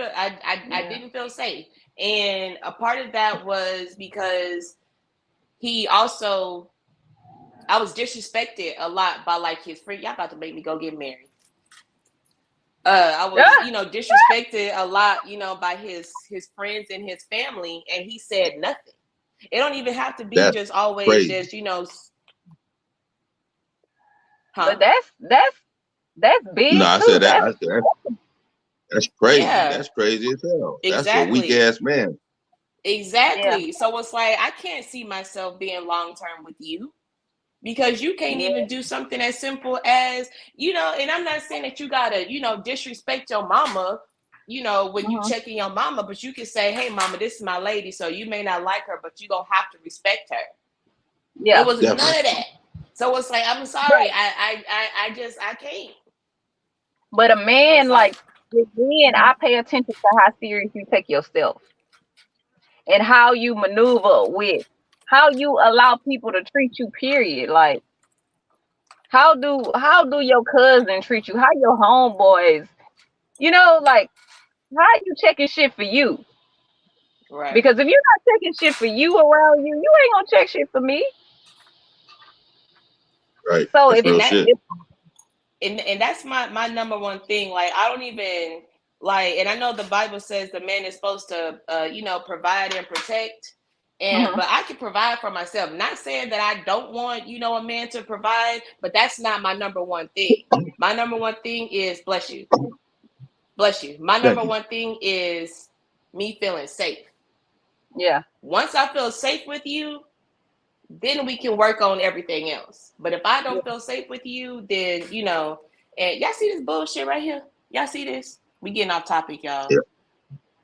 feel safe. And a part of that was because he also, I was disrespected a lot by like his friend. Y'all about to make me go get married. I was, disrespected a lot, by his friends and his family, and he said nothing. It don't even have to be That's just always crazy. just, But that's big No, I too. said that. That's crazy. Yeah. That's crazy as hell. Exactly. That's a weak ass man. Exactly. Yeah. So it's like I can't see myself being long term with you because you can't even do something as simple as, and I'm not saying that you gotta, disrespect your mama, when you checking your mama, but you can say, hey mama, this is my lady, so you may not like her, but you don't have to respect her. Yeah. It was none of that. So it's like, I'm sorry, I can't. But a man, like with men, I pay attention to how serious you take yourself and how you maneuver with, how you allow people to treat you, period. Like how do your cousin treat you? How your homeboys, like how you checking shit for you? Right. Because if you're not checking shit for you around you, you ain't gonna check shit for me. Right. So that's real shit. And that's my number one thing. Like I don't even like, and I know the Bible says the man is supposed to provide and protect. And but I can provide for myself. Not saying that I don't want, a man to provide, but that's not my number one thing. My number one thing is bless you. Bless you. My number one thing is me feeling safe. Yeah. Once I feel safe with you, then we can work on everything else. But if I don't feel safe with you, then, and y'all see this bullshit right here? Y'all see this? We getting off topic, y'all. Yeah.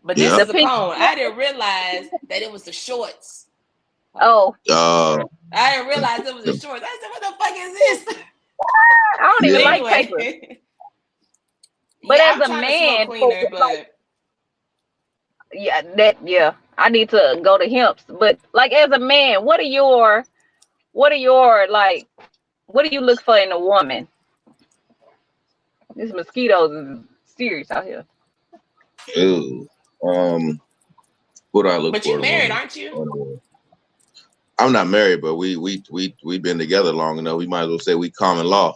But this is a cone. I didn't realize that it was the shorts. Oh. I didn't realize it was the shorts. I said, what the fuck is this? I don't even like paper. But as a man, cleaner, but I need to go to Hemp's. But like as a man, what do you look for in a woman? These mosquitoes is serious out here. Ew. What do I look for? But you're married, aren't you? I'm not married, but we've been together long enough. We might as well say we common law.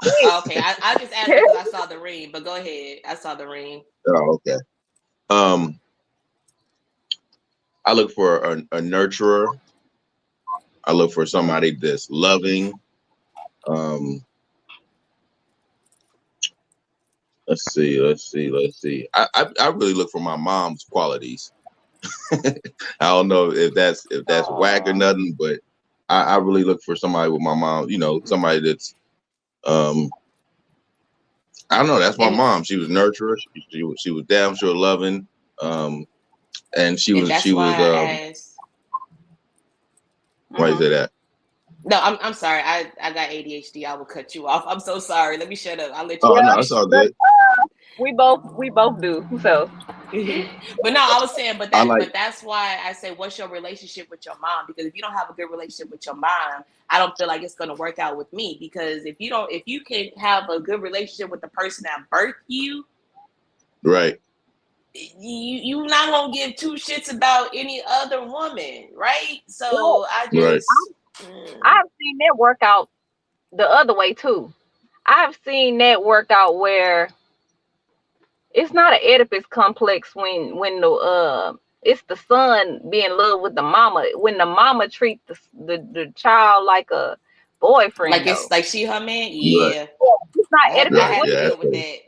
Okay, I just asked because I saw the ring, but go ahead. I saw the ring. Oh, okay. I look for a nurturer. I look for somebody that's loving. Let's see. I really look for my mom's qualities. I don't know if that's whack or nothing, but I really look for somebody with my mom. Somebody that's I don't know. That's my mom. She was nurturer. She was damn sure loving. And she was. Why is that? No, I'm sorry. I got ADHD. I will cut you off. I'm so sorry. Let me shut up. I'll let you. Oh no, it's all good. We both do. So. But no, I was saying, but that's why I say, what's your relationship with your mom? Because if you don't have a good relationship with your mom, I don't feel like it's going to work out with me. Because if you can have a good relationship with the person that birthed you, right? You're not gonna give two shits about any other woman, right? So I've seen that work out the other way too. I've seen that work out where it's not an Oedipus complex when it's the son being in love with the mama. When the mama treats the child like a boyfriend, like it's like she her man. Yeah, it's not Oedipus. With that.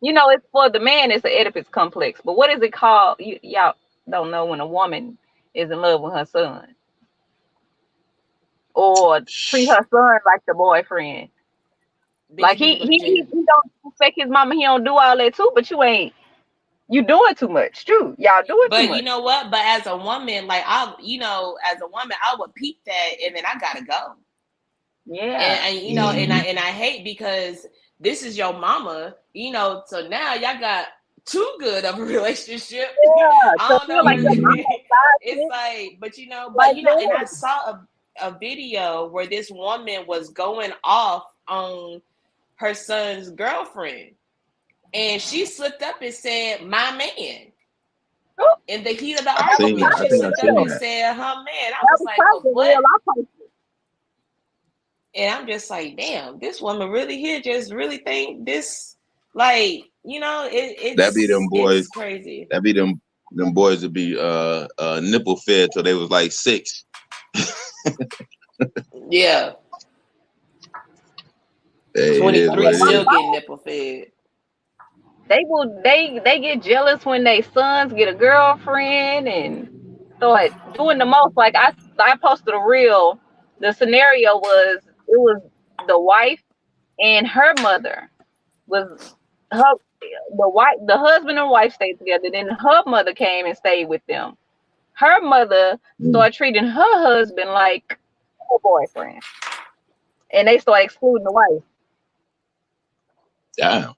It's for the man. It's an Oedipus complex. But what is it called? Y'all don't know when a woman is in love with her son, or treat her son like the boyfriend. Like he don't respect his mama. He don't do all that too. But you ain't You doing too much. True. Y'all doing too But much. you know what? But as a woman, like as a woman, I would peep that, and then I gotta go. Yeah. And and I hate because this is your mama, so now y'all got too good of a relationship. Yeah. I So don't feel know. like your mama It's like, but like and I that. saw a video where this woman was going off on her son's girlfriend, and she slipped up and said, "My man." Oh, In the heat of the I seen that. argument, I she think I slipped up seen and that. said, "Her man." I that was was like, "Well, probably what?" real. I posted. And I'm just like, damn, this woman really here just really think this, like, That be them boys. it's crazy. That be them boys that be nipple fed till they was like 6. Yeah, Hey, it is 23 what it still is. getting nipple fed. They get jealous when they sons get a girlfriend and start doing the most. Like I posted a reel. The scenario was it was the wife and her mother was her the husband and wife stayed together. Then her mother came and stayed with them. Her mother started treating her husband like her boyfriend, and they started excluding the wife. Damn.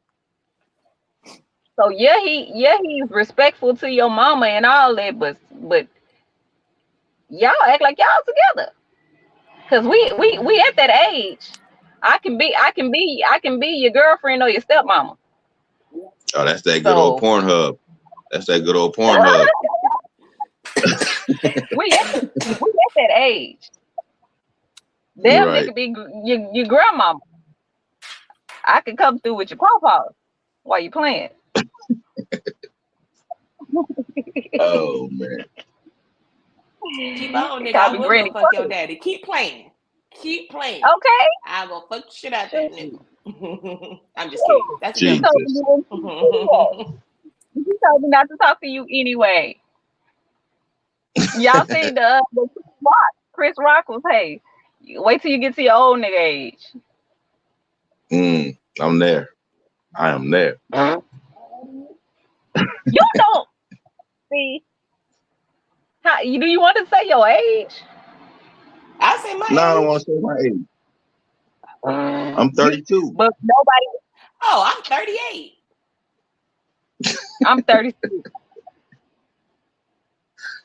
So he's respectful to your mama and all that, but y'all act like y'all together. Cause we at that age. I can be your girlfriend or your stepmama. Oh, that's that good old So Pornhub. That's that good old Pornhub. we at that age. Damn, Right. nigga be your grandmama. I can come through with your pawpaws while you playing. Oh man. Keep on, nigga. Call I me will Granny go fuck your Queen. daddy. Keep playing. Keep playing. Okay. I'll go fuck the shit out that nigga. I'm just Cool. kidding. That's She a Jesus. told me she told me not to talk to you anyway. Y'all see the Chris Rock was, hey, wait till you get to your old nigga age. I'm there. I am there. You don't see how do you want to say your age? I say my No, I don't age. want to say my age. I'm 32. But nobody. Oh, I'm 38. I'm 32.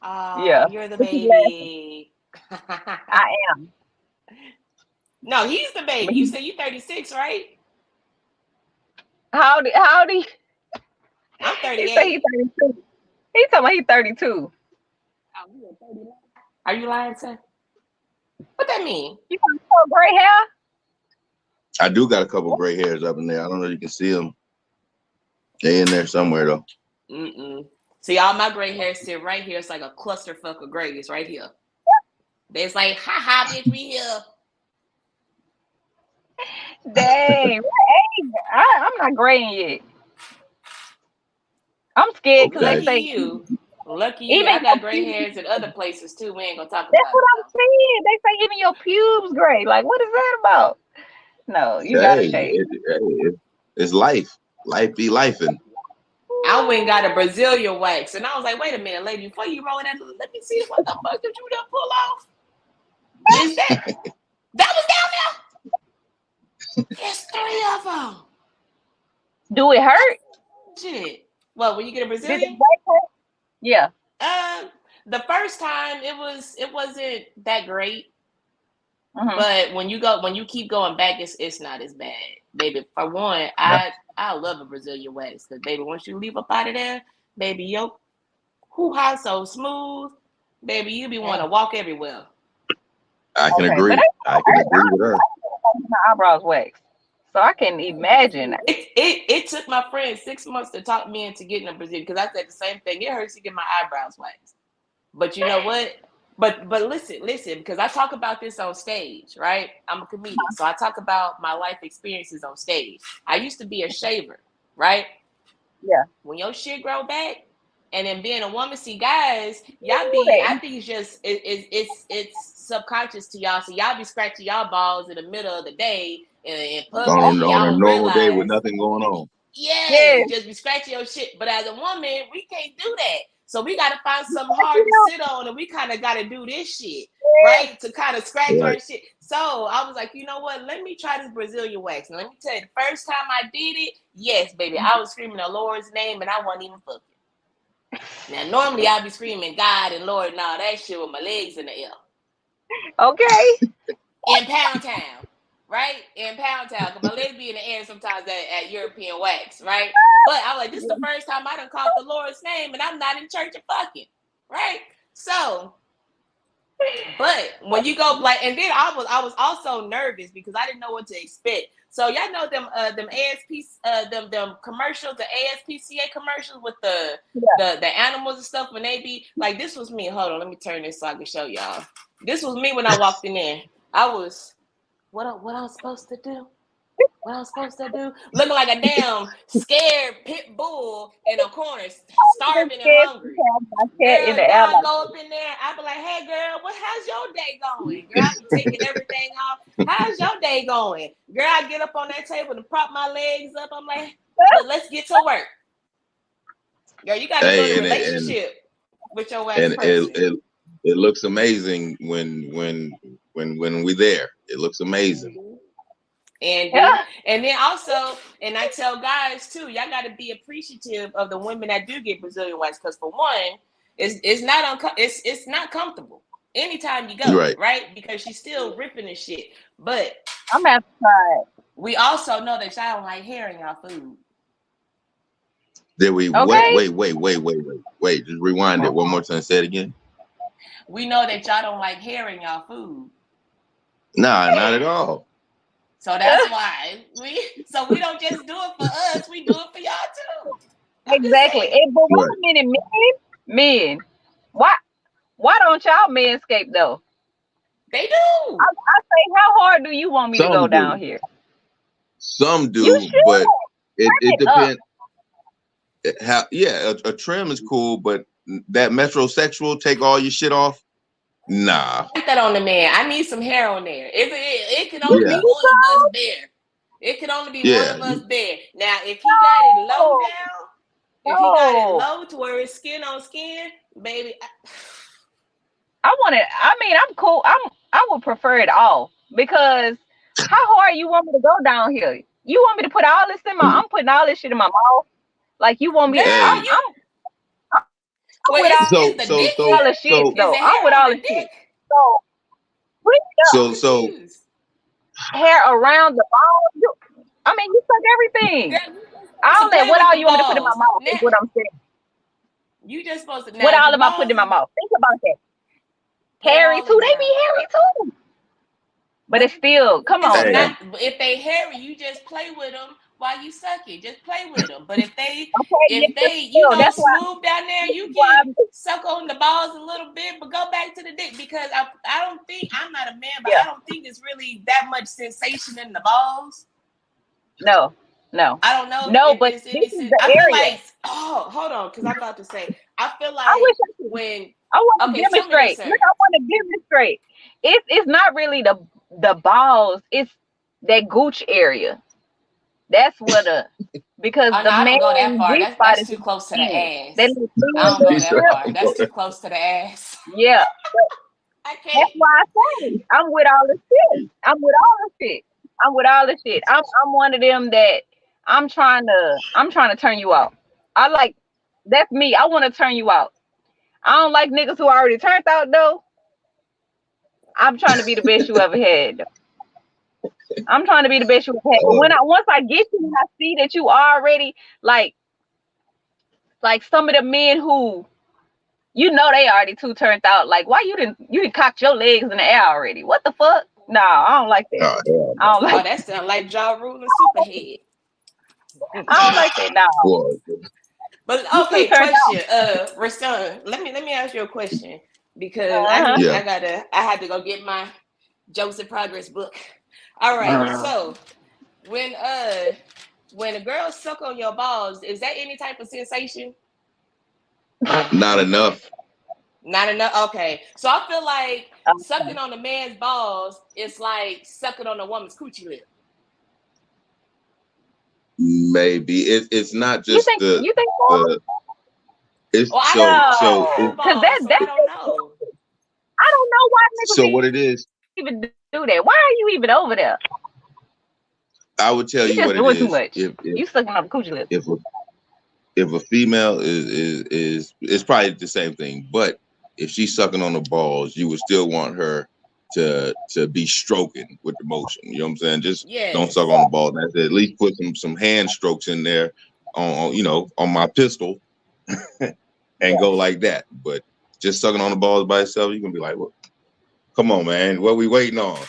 Oh, Yeah. you're the baby. I am. No, he's the baby. You said you 36, right? How do you? I'm He 38. say he's 32. He talking about he's 32. Are you lying, sir? What that mean? You got gray hair? I do got a couple gray hairs up in there. I don't know if you can see them. They in there somewhere though. See, all my gray hairs sit right here. It's like a clusterfuck of grays right here. It's like, ha, bitch, we here. Dang. I'm not graying yet. I'm scared because Okay. they say Lucky you. even I got gray hairs in other places too. We ain't gonna talk that's about what it. I'm saying. They say even your pubes gray. Like, what is that about? No, you gotta shave. It's life. Life be lifing. I went and got a Brazilian wax, and I was like, "Wait a minute, lady, before you roll that, let me see what the fuck did you done pull off? Is that was down there? It's 3 of them. Do it hurt? Shit. Well, when you get a Did the Brazilian, wax hurt? Yeah. the first time it wasn't that great. Mhm. But when you keep going back, it's not as bad, baby. For one, I love a Brazilian wax because, baby, once you leave up out of there, baby, yo, hoo-ha so smooth, baby, you be want to walk everywhere. I can Okay, agree. but I can agree with her. my eyebrows waxed, so I can imagine. It took my friend 6 months to talk me into getting a Brazilian because I said the same thing. It hurts to get my eyebrows waxed, but you know what? But listen, because I talk about this on stage, right? I'm a comedian, so I talk about my life experiences on stage. I used to be a shaver, right? Yeah. When your shit grow back, and then being a woman, see, guys, I think it's just it's subconscious to y'all. So y'all be scratching y'all balls in the middle of the day and public. On Y'all a don't normal day with realize. nothing going on. Yes, just be scratching your shit. But as a woman, we can't do that. So we got to find something hard to sit on, and we kind of got to do this shit, right? To kind of scratch our shit. So I was like, you know what? Let me try this Brazilian wax. And let me tell you, the first time I did it, yes, baby, I was screaming the Lord's name, and I wasn't even fucking. Now, normally I'd be screaming God and Lord and all that shit with my legs in the air. Okay. In Pound Town. Right? In Pound Town. Because my legs be in the air sometimes at European wax, right? But I was like, this is the first time I done called the Lord's name and I'm not in church and fucking. Right? So, but when you go like, and then I was also nervous because I didn't know what to expect. So y'all know them ASP them commercials, the ASPCA commercials with the animals and stuff when they be like, this was me. Hold on, let me turn this so I can show y'all. This was me when I walked in there. I was what I was supposed to do? What I was supposed to do? Looking like a damn scared pit bull in a corner, starving and hungry. Girl, y'all go up in there. I be like, hey girl, how's your day going? Girl, I be taking everything off. How's your day going? Girl, I get up on that table and prop my legs up. I'm like, let's get to work. Girl, you got to build a relationship with your wax person. It looks amazing when we there. It looks amazing. And then also, and I tell guys too, y'all got to be appreciative of the women that do get Brazilian wax, because for one, it's not comfortable anytime you go, right? Because she's still ripping and shit. But I'm gonna have to try it. We also know that y'all don't like hair in y'all food. Did we wait? Just rewind it one more time. Say it again. We know that y'all don't like hair in y'all food. Nah, not at all. So that's why we don't just do it for us, we do it for y'all too. Exactly. But wait a minute, men. Why don't y'all manscape though? They do. I say, how hard do you want me to go down here? Some do, but it depends. A trim is cool, but that metrosexual take all your shit off. Nah. Put that on the man. I need some hair on there. It can only be one of us there. It can only be one of us there. Now, if he got it low down, if he got it low to where it's skin on skin, baby. I want it. I mean, I'm cool. I would prefer it all, because how hard you want me to go down here? You want me to put all this in I'm putting all this shit in my mouth. Like, you want me to? I'm with all the shit. So I'm with all the shit. So hair around the balls. I mean, you suck everything. I'll let what all you want me to put in my mouth. Is what I'm saying. You just supposed to. What all am I putting in my mouth? Think about that. Hairy too. They be hairy too. But it's still, come on. Not, if they hairy, you just play with them while you suck it. Just play with them. But if they smooth down there, you can suck on the balls a little bit, but go back to the dick, because I don't think, I'm not a man, but I don't think it's really that much sensation in the balls. No. I don't know. No, but this is the area. Feel like, hold on, because I'm about to say, I feel like I want to demonstrate. Look, I want to demonstrate. It's not really the balls. It's that gooch area. That's what because the man go that far. That's too close to the ass. I don't go that far. That's too close to the ass. Yeah. I can't. That's why I say I'm with all the shit. I'm with all the shit. I'm one of them that I'm trying to turn you out. That's me. I want to turn you out. I don't like niggas who already turned out though. I'm trying to be the best you ever had. I'm trying to be the best you ever had. But once I get you and I see that you already like some of the men who, you know, they already too turned out. Like, why you didn't cock your legs in the air already? What the fuck? No, I don't like that. I don't like that. Sounds like Ja Rule and Superhead. I don't like that. No. But okay, question, Rashawn, let me ask you a question, because I had to go get my Jokes in Progress book. All right, so when a girl suck on your balls, is that any type of sensation? Not enough. Not enough. Okay, so I feel like sucking on a man's balls is like sucking on a woman's coochie lip. Maybe it's not You just think so? it's Well, I so don't so have it, Because balls, so I that's don't know. I don't know why so niggas what it is, even do that. Why are you even over there? I would tell You you just what it doing too is. much. You sucking on the coochie lips. If a female is it's probably the same thing, but if she's sucking on the balls, you would still want her to be stroking with the motion. You know what I'm saying? Just don't suck Yes. on the balls. That's it. At least put some hand strokes in there on you know, on my pistol and go like that. But just sucking on the balls by itself, you're gonna be like, well, come on, man, what we waiting on?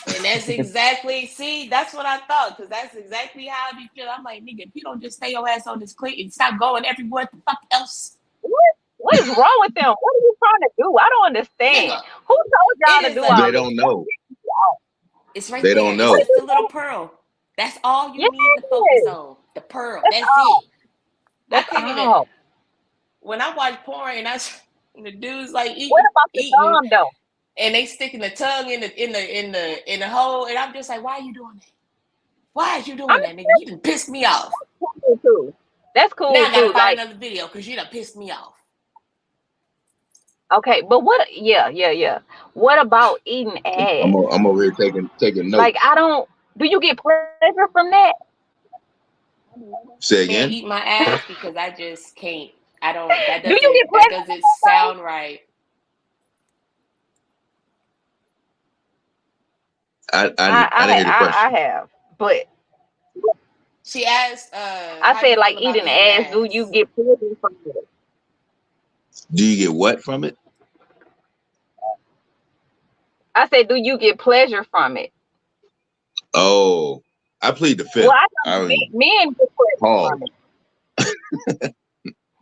And that's exactly, see, that's what I thought, because that's exactly how I be feeling. I'm like, nigga, if you don't just stay your ass on this clit and stop going everywhere the fuck else. What is wrong with them? What are you trying to do? I don't understand. Nigga, Who told y'all to do all They this? don't know. it's right They there. don't know. It's just a little pearl. That's all you need to focus on. The pearl. That's all. it. That's I can't all. even. When I watch porn and the dudes like What about the thumb though? and they sticking the tongue in the hole, and I'm just like, why are you doing that? Why are you doing that, nigga? You done pissed me off. That's cool Now I gotta too. find Like, another video because you done pissed me off. okay, but what? Yeah. What about eating ass? I'm over here taking notes. Like, I don't. Do you get pleasure from that? Say I can't again. eat my ass because I just can't. I don't. That Do you doesn't. get That pleasure doesn't sound right. I didn't hear the question. I have, but She asked. I How said you like feel about eating ass. Do you get pleasure from it? Do you get what from it? I said, do you get pleasure from it? Oh, I plead the fifth. Well, I know men get pleasure from it.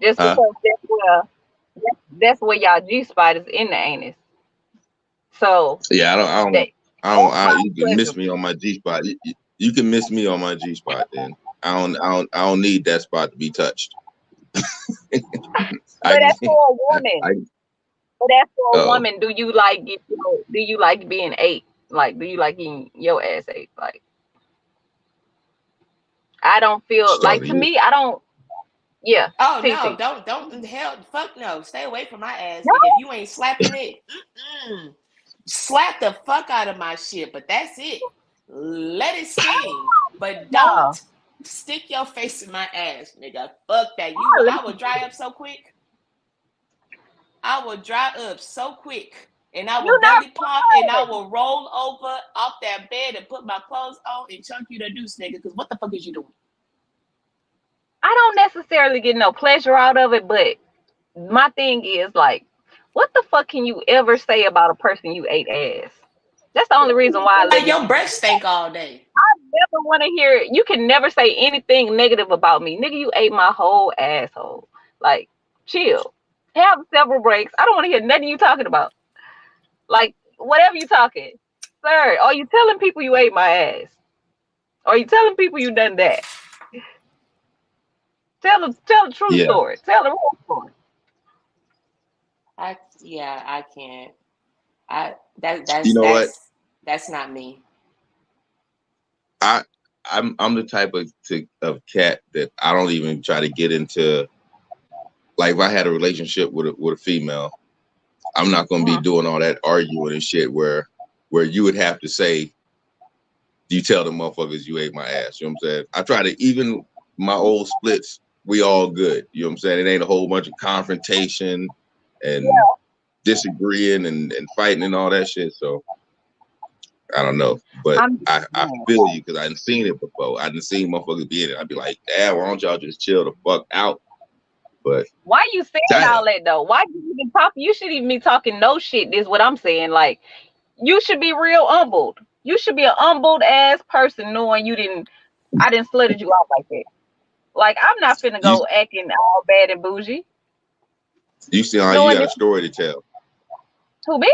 Just because that's where y'all G spot is in the anus. So yeah, I don't. You can miss pleasure. me on my G spot. You can miss me on my G spot. Then I don't need that spot to be touched. But that's for a woman. But that's for a woman. Do you like being ate? Like, do you like getting your ass ate? Like, I don't feel like, to me, I don't. Yeah. Oh TT. no! Don't hell, fuck no! Stay away from my ass, nigga. If you ain't slapping it, slap the fuck out of my shit. But that's it. Let it sting, but don't stick your face in my ass, nigga. Fuck that. I will dry up so quick. I will dry up so quick, and I will belly plop, and I will roll over off that bed and put my clothes on and chunk you the deuce, nigga. Because what the fuck is you doing? I don't necessarily get no pleasure out of it, but my thing is, like, what the fuck can you ever say about a person you ate ass? That's the only reason why I like your breath stink all day. I never want to hear it. You can never say anything negative about me. Nigga, you ate my whole asshole. Like, chill. Have several breaks. I don't want to hear nothing you talking about. Like, whatever you talking. Sir, are you telling people you ate my ass? Are you telling people you done that? Tell the true story. Tell the real story. I can't. That's not me. I'm the type of cat that I don't even try to get into. Like, if I had a relationship with a female, I'm not gonna be doing all that arguing and shit where you would have to say, you tell the motherfuckers you ate my ass. You know what I'm saying? I try to, even my old splits, we all good. You know what I'm saying? It ain't a whole bunch of confrontation and disagreeing and fighting and all that shit. So I don't know, but I feel you, because I done seen it before. I done seen motherfuckers be in it. I'd be like, damn, why don't y'all just chill the fuck out? But why you saying all that though? Why you even talk? You shouldn't even be talking no shit. Is what I'm saying. Like, you should be real humbled. You should be an humbled ass person, knowing I didn't slutted you out like that. Like, I'm not finna go acting all bad and bougie. You see how you got a story to tell. Too big?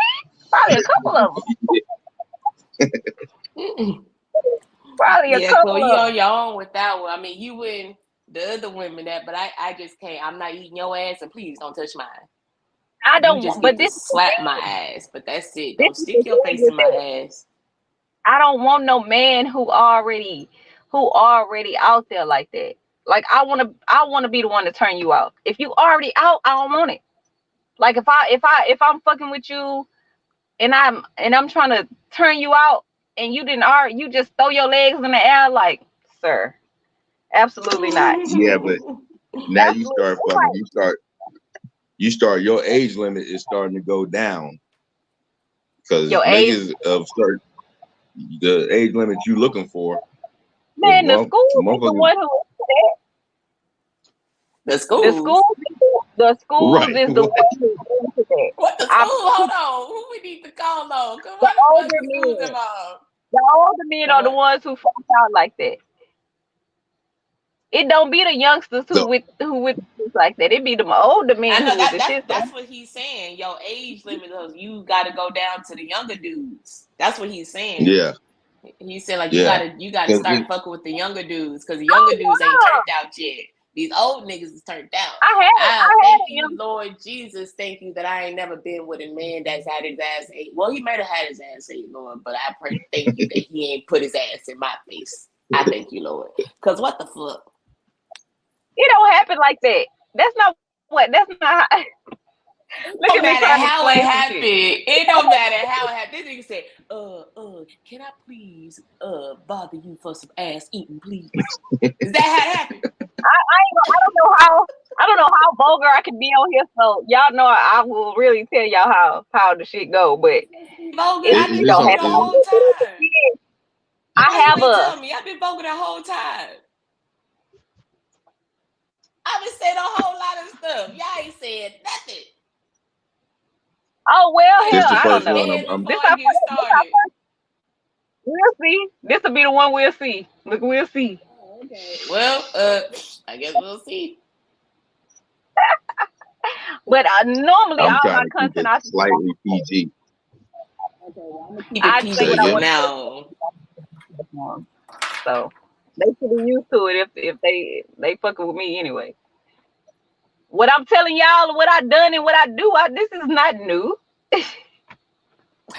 Probably a couple of them. Probably a couple Chloe, of them. you on your own with that one. I mean, you and the other women but I just can't. I'm not eating your ass, and please don't touch mine. I don't. You just but get this to slap my ass, but that's it. Don't stick your face in my ass. I don't want no man who who already out there like that. Like I wanna be the one to turn you out. If you already out, I don't want it. Like if I'm fucking with you and I'm trying to turn you out and you just throw your legs in the air like, sir, absolutely not. Yeah, but now you Absolutely start fucking. Your age limit is starting to go down because your age. niggas of certain the age limit you looking for. Man, the school is the motherfuckers. one who is that. The schools. The schools Right. is the one who's into that. What the school? Hold on. Who we need to call on? Cause why the fuck the schools men. involved? The older men are the ones who fuck out like that. It don't be the youngsters who with shit like that. It be the older men I know who with the shit. that's what he's saying. Your age limit of you got to go down to the younger dudes. That's what he's saying. Yeah. He said like you gotta start fucking with the younger dudes because the younger dudes ain't turned out yet. These old niggas is turned out. Thank you, Lord Jesus. Thank you that I ain't never been with a man that's had his ass ate. Well, he might have had his ass ate, Lord, but I pray, thank you that he ain't put his ass in my face. I thank you, Lord. Because what the fuck? It don't happen like that. That's not how. Look at how it happened. It don't matter how it happened. This nigga said, can I please bother you for some ass eating, please? Is that how it happened? I don't know how vulgar I can be on here, so y'all know I will really tell y'all how the shit go. But vulgar, I've been vulgar the whole time. Tell me, I've been vulgar the whole time. I've been saying a whole lot of stuff. Y'all ain't said nothing. Oh well, hell, I don't know. We'll see. This will be the one we'll see. Look, we'll see. Oh, okay. Well, I guess we'll see. But normally I'm all my content content I slightly PG. Okay, well, I'm gonna keep it PG now. So they should be used to it if they fucking with me anyway. What I'm telling y'all, what I done and what I do, this is not new.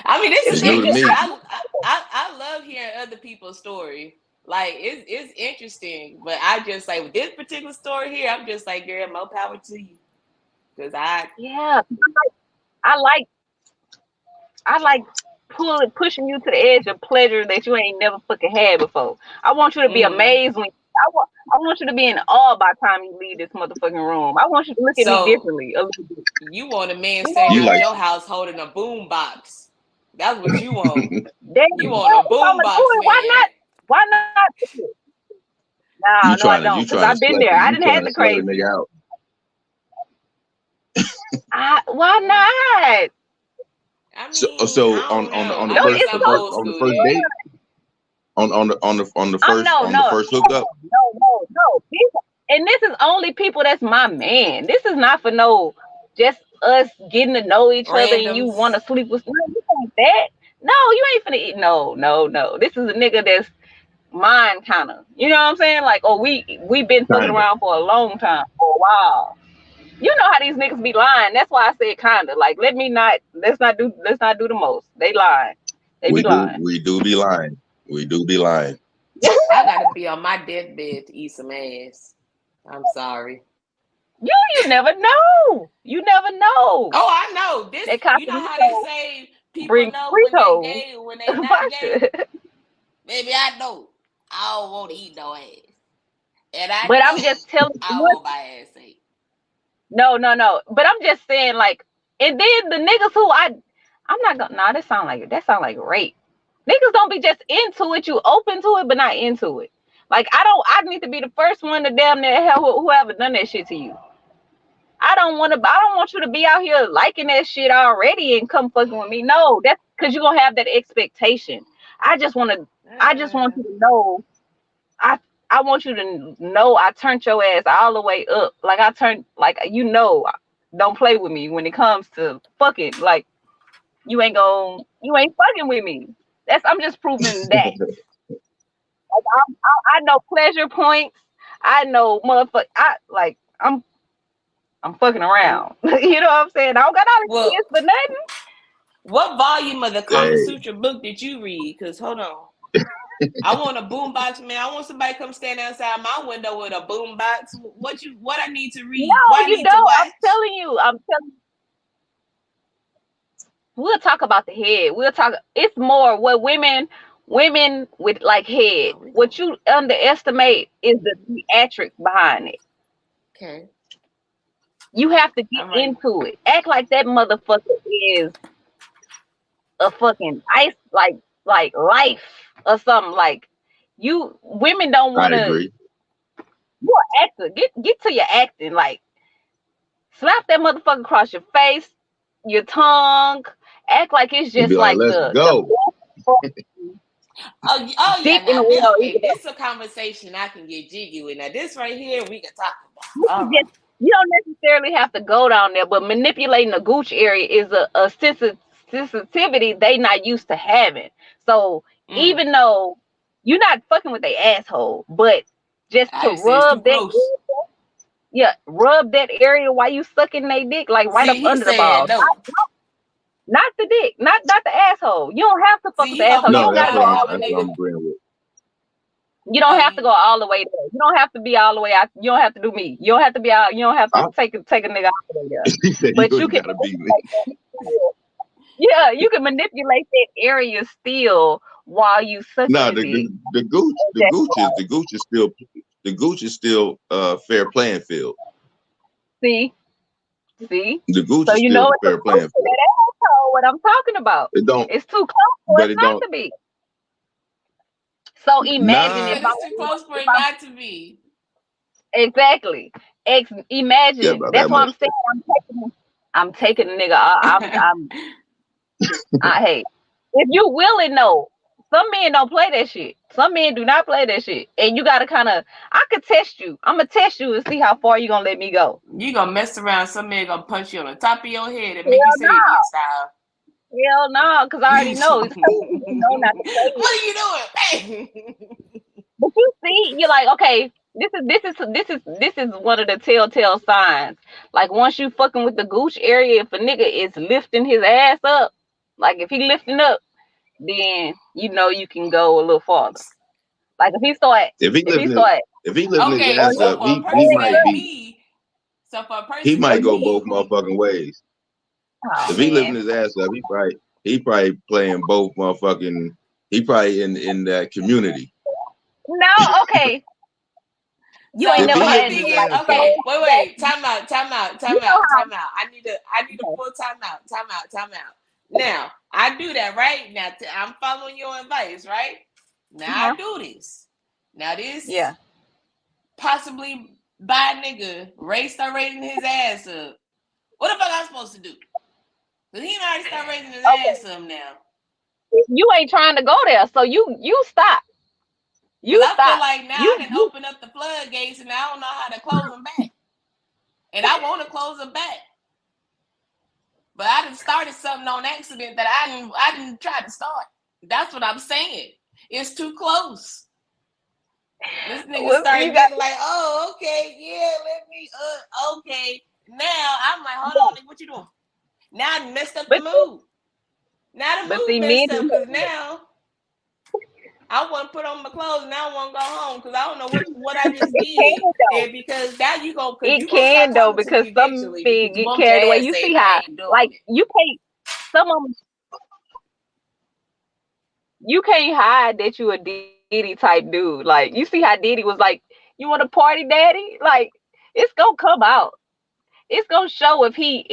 I mean, this is new to me. I love hearing other people's story. Like it's interesting, but I just like with this particular story here, I'm just like, girl, more power to you. Cause I like pushing you to the edge of pleasure that you ain't never fucking had before. I want you to be amazed when I want you to be in awe by the time you leave this motherfucking room. I want you to look at me differently a little bit. You want a man standing in your house holding a boom box. That's what you want. You want a boom box, man. Why not? No, I don't. Because I've been there. I didn't have the crazy. Why not? I mean, so on the first date, on the first hookup. No. And this is only people that's my man. This is not for just us getting to know each other and you want to sleep with. No, you ain't that. No, you ain't finna eat. No. This is a nigga that's mine, kind of. You know what I'm saying? Like, we've been fucking around for a long time, for a while. You know how these niggas be lying. That's why I said kinda. Like, let's not do the most. They lying. We do be lying. I gotta be on my deathbed to eat some ass. I'm sorry. You never know. Oh, I know. This you know how they say people know when they gay when they not gay. Maybe I know. I don't want to eat no ass. But I'm just telling you. I want my ass ate. No. But I'm just saying, like, and then the niggas who I'm not gonna. Nah, that sound like rape. Niggas don't be just into it. You open to it, but not into it. Like, I need to be the first one to damn near hell whoever done that shit to you. I don't want you to be out here liking that shit already and come fucking with me. No, that's because you're gonna have that expectation. I just want you to know. I want you to know I turned your ass all the way up. Like I turned, like, don't play with me when it comes to fucking. Like, you ain't fucking with me. I'm just proving that. Like, I know pleasure points. I know motherfucker. I'm fucking around. You know what I'm saying? I don't got all the kids for nothing. What volume of the Kama Sutra book did you read? Because hold on. I want a boombox, man. I want somebody to come stand outside my window with a boombox. What I need to read? No, What I you need to don't. watch? I'm telling you. We'll talk about the head. We'll talk. It's more what women with like head. Oh, we What go. you underestimate is the theatrics behind it. Okay. You have to get I'm ready. into it. Act like that motherfucker is a fucking ice, like life or something. Like you, women don't I want to. agree. You're an actor. Get to your acting. Like slap that motherfucker across your face, your tongue. Act like it's You'd just be like, like let's the go. Oh yeah. dick in Now the this, world. okay, this is a conversation I can get jiggy with. Now this right here we can talk about. All right. You don't necessarily have to go down there, but manipulating the gooch area is a sensitivity they not used to having. So even though you're not fucking with their asshole, but just I to just say it's too rub that, close. rub that area while you sucking their dick, like right See, up he under the said balls. no. Not the dick, not the asshole. You don't have to fuck See, with you the gonna asshole. You No, don't fuck gotta go around all and have the a way. that's what I'm nigga. agreeing with. You don't have to go all the way there. You don't have to be all the way out. You don't have to do me. You don't have to be out. You don't have to take a nigga all the way there. He said But you you ain't can gotta be me. yeah, you can manipulate that area still while you sucking No, the dick. the gooch is still fair playing field. See? The gooch So is you still know the it's fair playing field. that asshole what I'm talking about. It don't, It's too close for but it it not don't. to be. So imagine Nah. if It's too close for it not to be. exactly. Yeah, Imagine. about That's that what much. I'm saying. I'm taking a nigga. Hey, if you willing though, some men don't play that shit. Some men do not play that shit. And you gotta I could test you. I'm gonna test you and see how far you gonna let me go. You gonna mess around, some man gonna punch you on the top of your head and make you say it again style. Hell no, because I already know. You know not to say it. What are you doing? But you see, you're like, okay, this is one of the telltale signs. Like once you fucking with the gooch area, if a nigga is lifting his ass up, like if he lifting up, then you know you can go a little farther. Like if he start, If he lifting Okay, his ass so up, for a he person might like be. me, He might go both motherfucking ways. oh, If he man. lifting his ass up, he probably playing both motherfucking. He probably in that community. No, okay. You So ain't never he had lifting this. his ass okay, up, wait. Time out. I need a full time out. Now, I do that, right? Now, I'm following your advice, right? Now, I do this. Now, this possibly by a nigga, start raising his ass up. What the fuck I'm supposed to do? Because he already start raising his ass up now. You ain't trying to go there, so you stop. You stop. I feel like now I can open up the floodgates and I don't know how to close them back. And I want to close them back. But I done started something on accident that I didn't try to start. That's what I'm saying. It's too close. This nigga started getting like, oh, okay, yeah, let me, okay. Now I'm like, hold on, nigga, what you doing? Now I messed up the mood. Now the mood messed up because now I want to put on my clothes. Now I want to go home because I don't know what I just did. And because now you go. It can though because some men get carried away. You see how like you can't. Some of them. You can't hide that you a Diddy type dude. Like you see how Diddy was like, you want a party daddy? Like it's gonna come out. It's gonna show if he's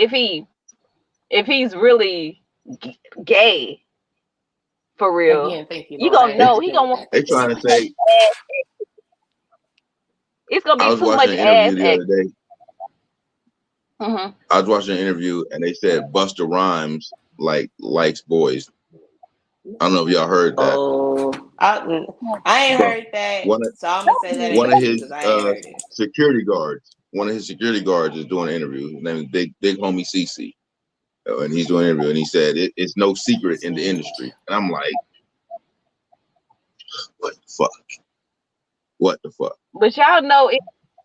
really gay for real. Again, you gonna know he gonna want. They trying to say. It's gonna be too much ass. I was watching an interview the other day. Mm-hmm. I was watching an interview and they said Busta Rhymes likes boys. I don't know if y'all heard that. Oh, I ain't heard that. So I'm gonna say that. One of his security guards is doing an interview. His name is Big Homie CC, and he's doing an interview. And he said it's no secret in the industry. And I'm like, what the fuck? But y'all know it.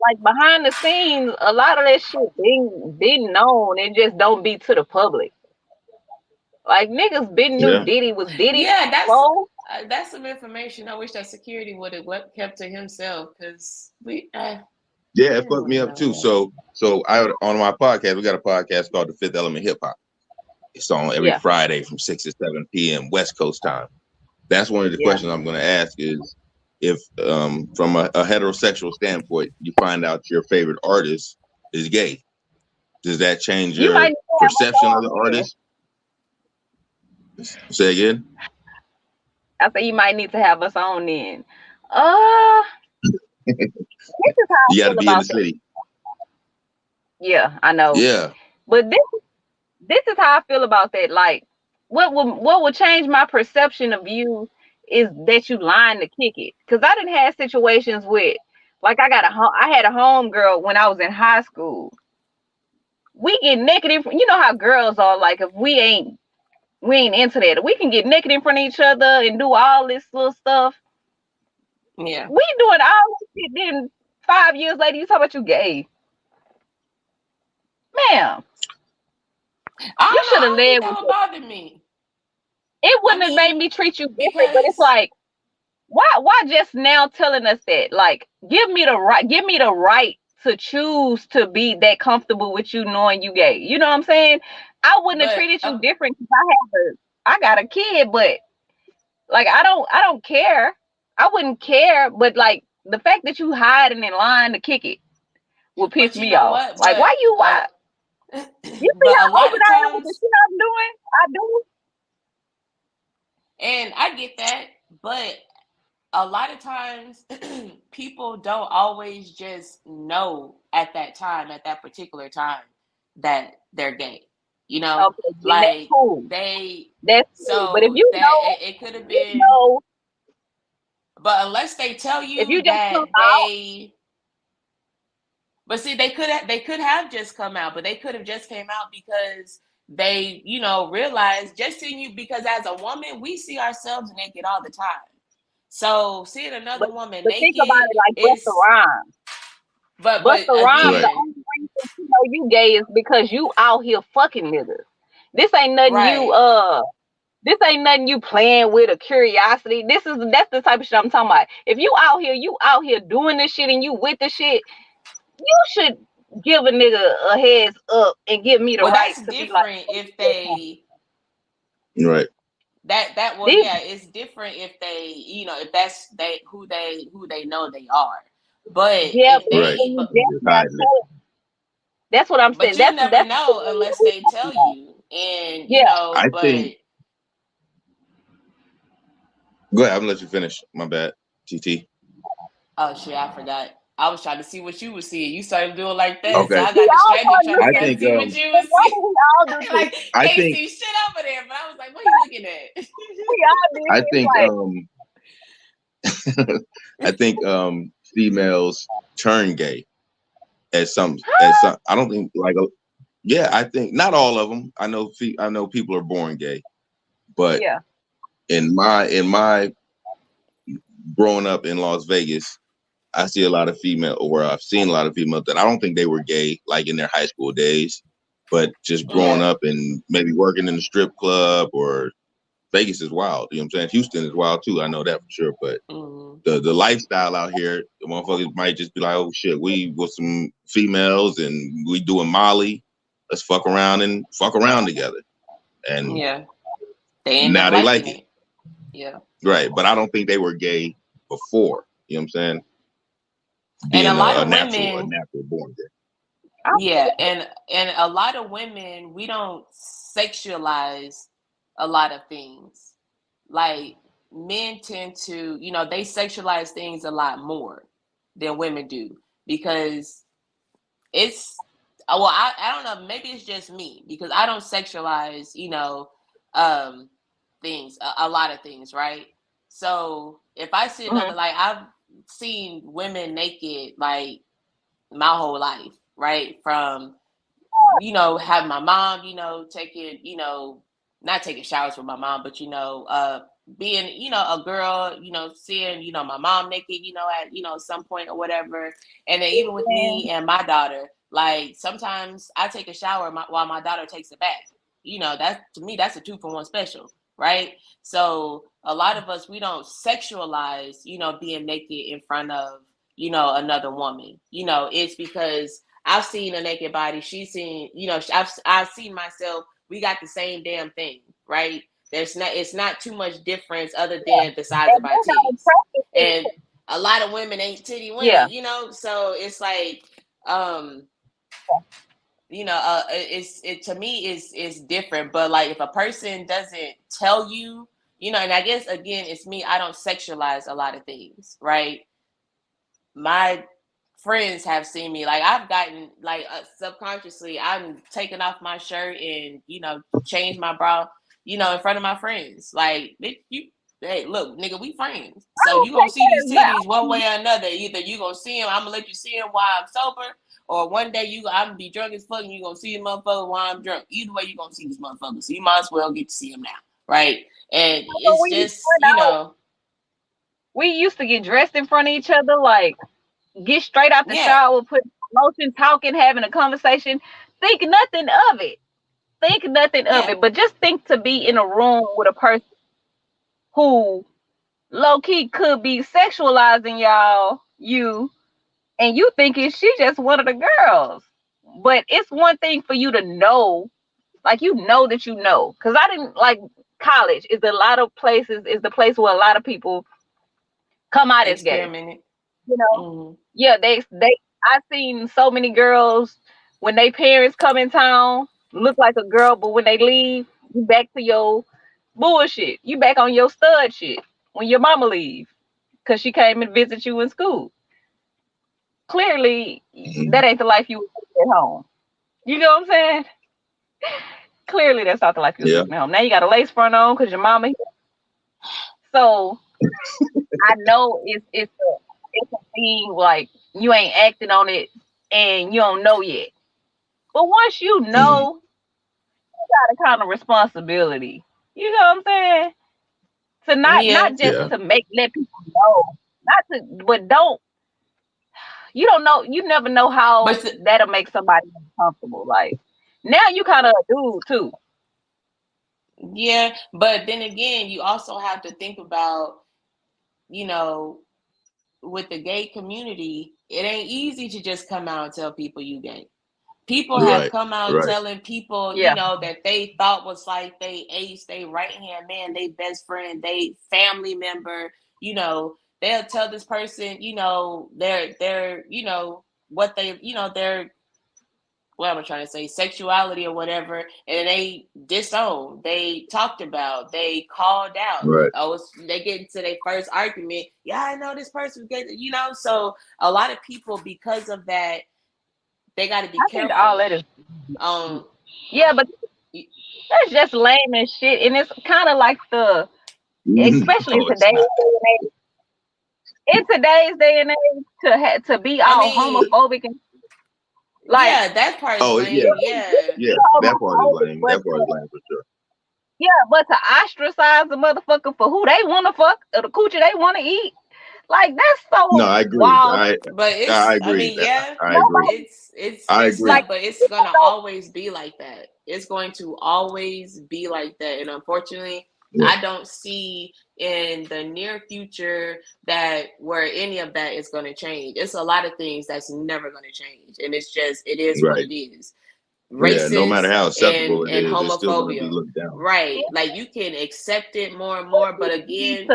Like behind the scenes, a lot of that shit been known and just don't be to the public. Like niggas been knew Diddy was Diddy. Yeah, that's That's some information I wish that security would have kept to himself, because Yeah, it fucked me up too. So on my podcast, we got a podcast called The Fifth Element Hip Hop. It's on every Friday from 6 to 7 p.m. West Coast time. That's one of the questions I'm going to ask is if from a heterosexual standpoint, you find out your favorite artist is gay. Does that change your perception of the artist? Say again? I say you might need to have us on then. This is how you got to be in the city. Yeah, I know. Yeah. But this is how I feel about that. Like, what will change my perception of you is that you lying to kick it. Because I didn't have situations with, like, I had a homegirl when I was in high school. We get naked you know how girls are, like, if we ain't into that, we can get naked in front of each other and do all this little stuff. Yeah. We doing all this shit, then 5 years later you talk about you gay. Ma'am. You should have led with it. Bothered me. It wouldn't have made me treat you different, but it's like, why just now telling us that? Like, give me the right to choose to be that comfortable with you knowing you gay. You know what I'm saying? I wouldn't have treated you different because I got a kid, but like I don't care. I wouldn't care, but like the fact that you hiding in line to kick it will piss me off. Like, why you why? You see how open I am with the shit I'm doing? I do. And I get that, but a lot of times people don't always just know at that particular time that they're gay. You know, okay, like that's cool. That's cool. But if you know, it could have been. But unless they tell you if you that they, but see, they could have just come out, but they could have just came out because they, you know, realized just seeing you, because as a woman, we see ourselves naked all the time. So seeing another woman naked, think about it like Busta Rhymes. But Busta Rhymes, the only reason you know you gay is because you out here fucking niggas. This ain't nothing this ain't nothing you playing with or curiosity. That's the type of shit I'm talking about. If you out here doing this shit and you with the shit, you should give a nigga a heads up and give me the right to be like. If they right. It's different if they, you know, if that's who they know they are. But that's what I'm saying. But you never know unless they tell you. And you know, Go ahead, I'm gonna let you finish. My bad, TT. Oh shit, I forgot. I was trying to see what you were seeing. You started doing like that. Okay. So I got distracted trying to see what you were seeing. Like, I can't see shit over there, but I was like, what are you looking at? I think females turn gay at some I don't think I think not all of them. I know people are born gay, but in my growing up in Las Vegas, I've seen a lot of females that I don't think they were gay like in their high school days, but just growing up and maybe working in the strip club. Or Vegas is wild, you know what I'm saying? Houston is wild too, I know that for sure. But the lifestyle out here, the motherfuckers might just be like, oh shit, we with some females and we doing Molly, let's fuck around together. And now they like it. Yeah. Right. But I don't think they were gay before, you know what I'm saying? Being and a lot of natural born gay. Yeah, and a lot of women, we don't sexualize a lot of things. Like men tend to, you know, they sexualize things a lot more than women do, because it's I don't know, maybe it's just me, because I don't sexualize, you know, things, a lot of things, right? So if I see another, like I've seen women naked like my whole life, right? From, you know, have my mom, you know, not taking showers with my mom, but, you know, being, you know, a girl, you know, seeing, you know, my mom naked, you know, at, you know, some point or whatever. And then even with me and my daughter, like sometimes I take a shower while my daughter takes a bath. You know, to me, that's a 2-for-1 special. right? So a lot of us, we don't sexualize, being naked in front of, another woman. It's because I've seen a naked body. She's seen, I've seen myself. We got the same damn thing, right? It's not too much difference other than the size of our titties. And a lot of women ain't titty women, so it's like, it to me is different. But like, if a person doesn't tell you, and I guess again, it's me, I don't sexualize a lot of things, right? My friends have seen me, like, I've gotten, like, subconsciously, I'm taking off my shirt and, change my bra, in front of my friends. Like, hey, look, nigga, we friends. So you gonna see these titties one way or another. Either you gonna see them, I'm gonna let you see them while I'm sober, or one day I'm gonna be drunk as fuck and you gonna see the motherfucker while I'm drunk. Either way, you gonna see this motherfucker. So you might as well get to see him now, right? And it's just, we used to get dressed in front of each other, like, get straight out the shower, put lotion, talking, having a conversation. Think nothing of it. But just think to be in a room with a person who low-key could be sexualizing you, and you thinking she just one of the girls. But it's one thing for you to know, like, that because I didn't, like, college is a lot of places, is the place where a lot of people come out as gay. Yeah, I've seen so many girls, when they parents come in town, look like a girl, but when they leave, you back to your bullshit. You back on your stud shit when your mama leave, because she came and visit you in school. Clearly, that ain't the life you at home. You know what I'm saying? Clearly, that's not the life you're living at home. Now you got a lace front on because your mama. So I know it's a thing, like, you ain't acting on it and you don't know yet. But once you know, you got a kind of responsibility. You know what I'm saying? To not just to let people know, but don't. You don't know. You never know how that'll make somebody uncomfortable. Like, now you kind of a dude too. Yeah, but then again, you also have to think about, with the gay community, it ain't easy to just come out and tell people you gay. People have come out telling people, that they thought was like they ace, they right-hand man, they best friend, they family member, they'll tell this person, their what they, their, what am I trying to say, sexuality or whatever, and they disowned, they talked about, they called out. They get into their first argument. Yeah, I know this person, so a lot of people, because of that, they got to be careful. All that is, but that's just lame as shit, and it's kind of like especially in today's day and age, to be all homophobic and, like, that part is lame. That part is lame. That part is lame for sure. Yeah, but to ostracize the motherfucker for who they want to fuck or the coochie they want to eat, like, that's so. No, I agree. Wild. I agree. I agree. It's like, but it's gonna always be like that. It's going to always be like that, and unfortunately, I don't see in the near future where any of that is going to change. It's a lot of things that's never going to change, and it's just, it is what it is. Racist, no matter how acceptable and it is, homophobia, it's still going to be looked down. Right? Like, you can accept it more and more, but again,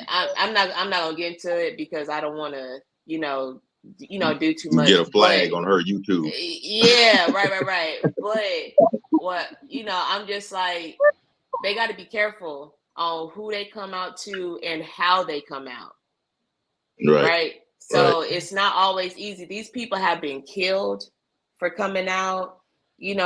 I'm not gonna get into it because I don't want to, do too much. Get a flag on her YouTube. Yeah, right. But what, I'm just like, they got to be careful on who they come out to and how they come out. Right. So it's not always easy. These people have been killed for coming out, being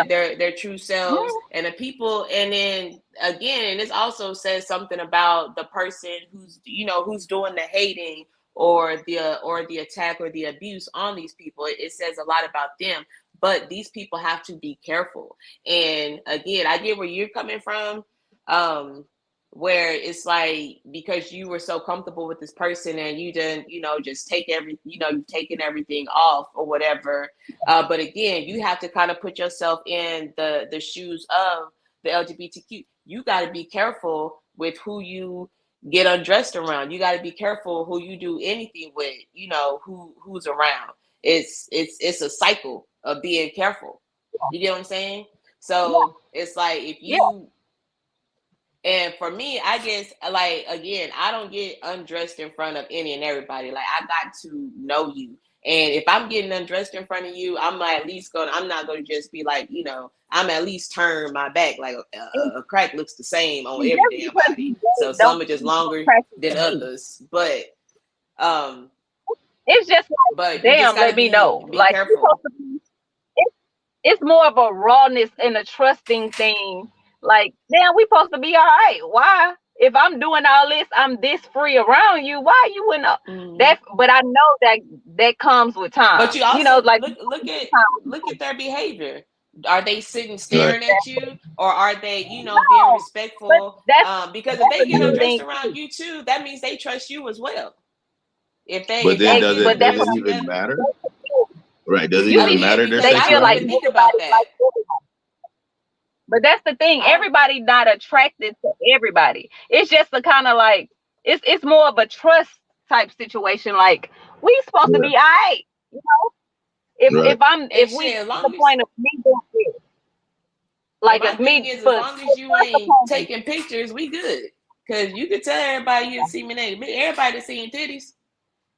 their true selves, and the people. And then again, this also says something about the person who's doing the hating or the attack or the abuse on these people. It says a lot about them. But these people have to be careful. And again, I get where you're coming from, where it's like, because you were so comfortable with this person and you didn't, just take you've taken everything off or whatever. But again, you have to kind of put yourself in the shoes of the LGBTQ. you got to be careful with who you get undressed around. You got to be careful who you do anything with, you know, who's around. It's a cycle of being careful. You get what I'm saying? So it's like if you and for me, I guess, like, again, I don't get undressed in front of any and everybody. Like, I got to know you. And if I'm getting undressed in front of you, I'm at least I'm not going to just be like, you know, I'm at least turn my back. Like, a crack looks the same on every damn body. So some are just longer than others. But, it's just like, but damn, let me know. Like, it's more of a rawness and a trusting thing. Like, damn, we supposed to be all right. Why? If I'm doing all this, I'm this free around you. Why you wouldn't? That, but I know that comes with time. But you also, you know, like, look at their behavior. Are they sitting staring at you, or are they, you know, being respectful? Because if they get undressed around you too, that means they trust you as well. If they, but then does it even matter? Right? Does it even matter? They feel like think about that. But that's the thing. Everybody not attracted to everybody. It's just a kind of like it's more of a trust type situation. Like, we supposed to be all right, you know. If we at the point of me doing it, like if me, as long as you ain't taking pictures, we good. Cause you could tell everybody you see me naked. Everybody that's seeing titties,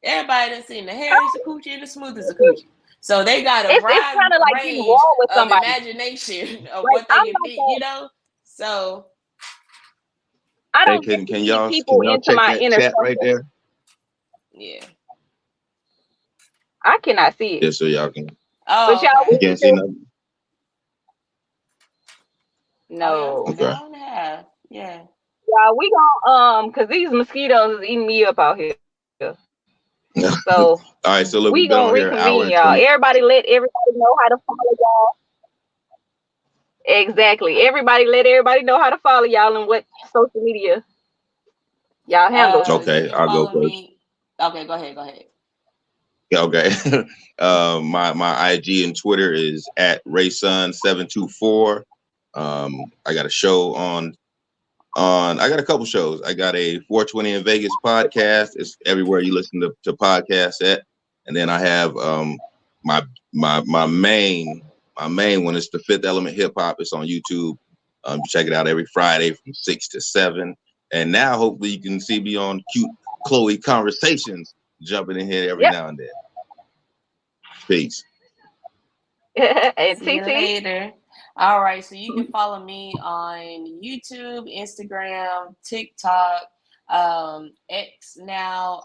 everybody that's seeing the hair is a coochie and the smooth is a coochie. So they got a wide kind of like range with of imagination of what they can think, you know. So I don't can y'all into my inner chat right there? Yeah. I cannot see it. Just so y'all can. Oh, but y'all, you can't see nothing. No. Okay. Yeah. Y'all, we gonna cause these mosquitoes is eating me up out here. So all right, so look, we gonna reconvene, y'all. Everybody let everybody know how to follow y'all. Exactly. Everybody let everybody know how to follow y'all and what social media y'all handle. Okay, I'll go first. Okay, go ahead. Okay. My IG and Twitter is at Raysun724. I got a show on I got a couple shows. I got a 420 in Vegas podcast. It's everywhere you listen to podcasts at. And then I have my main one is the Fifth Element Hip Hop. It's on YouTube. Check it out every Friday from 6 to 7. And now hopefully you can see me on Cute Chloe Conversations, jumping in here every now and then. Peace. And see you later. All right, so you can follow me on YouTube, Instagram, TikTok, X now,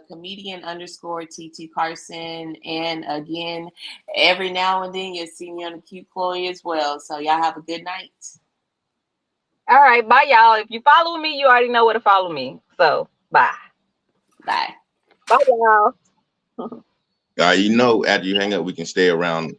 comedian_TT Carson. And again, every now and then you'll see me on the Cute Chloe as well. So y'all have a good night. All right, bye y'all. If you follow me, you already know where to follow me. So bye. Bye. Bye y'all. You know, after you hang up, we can stay around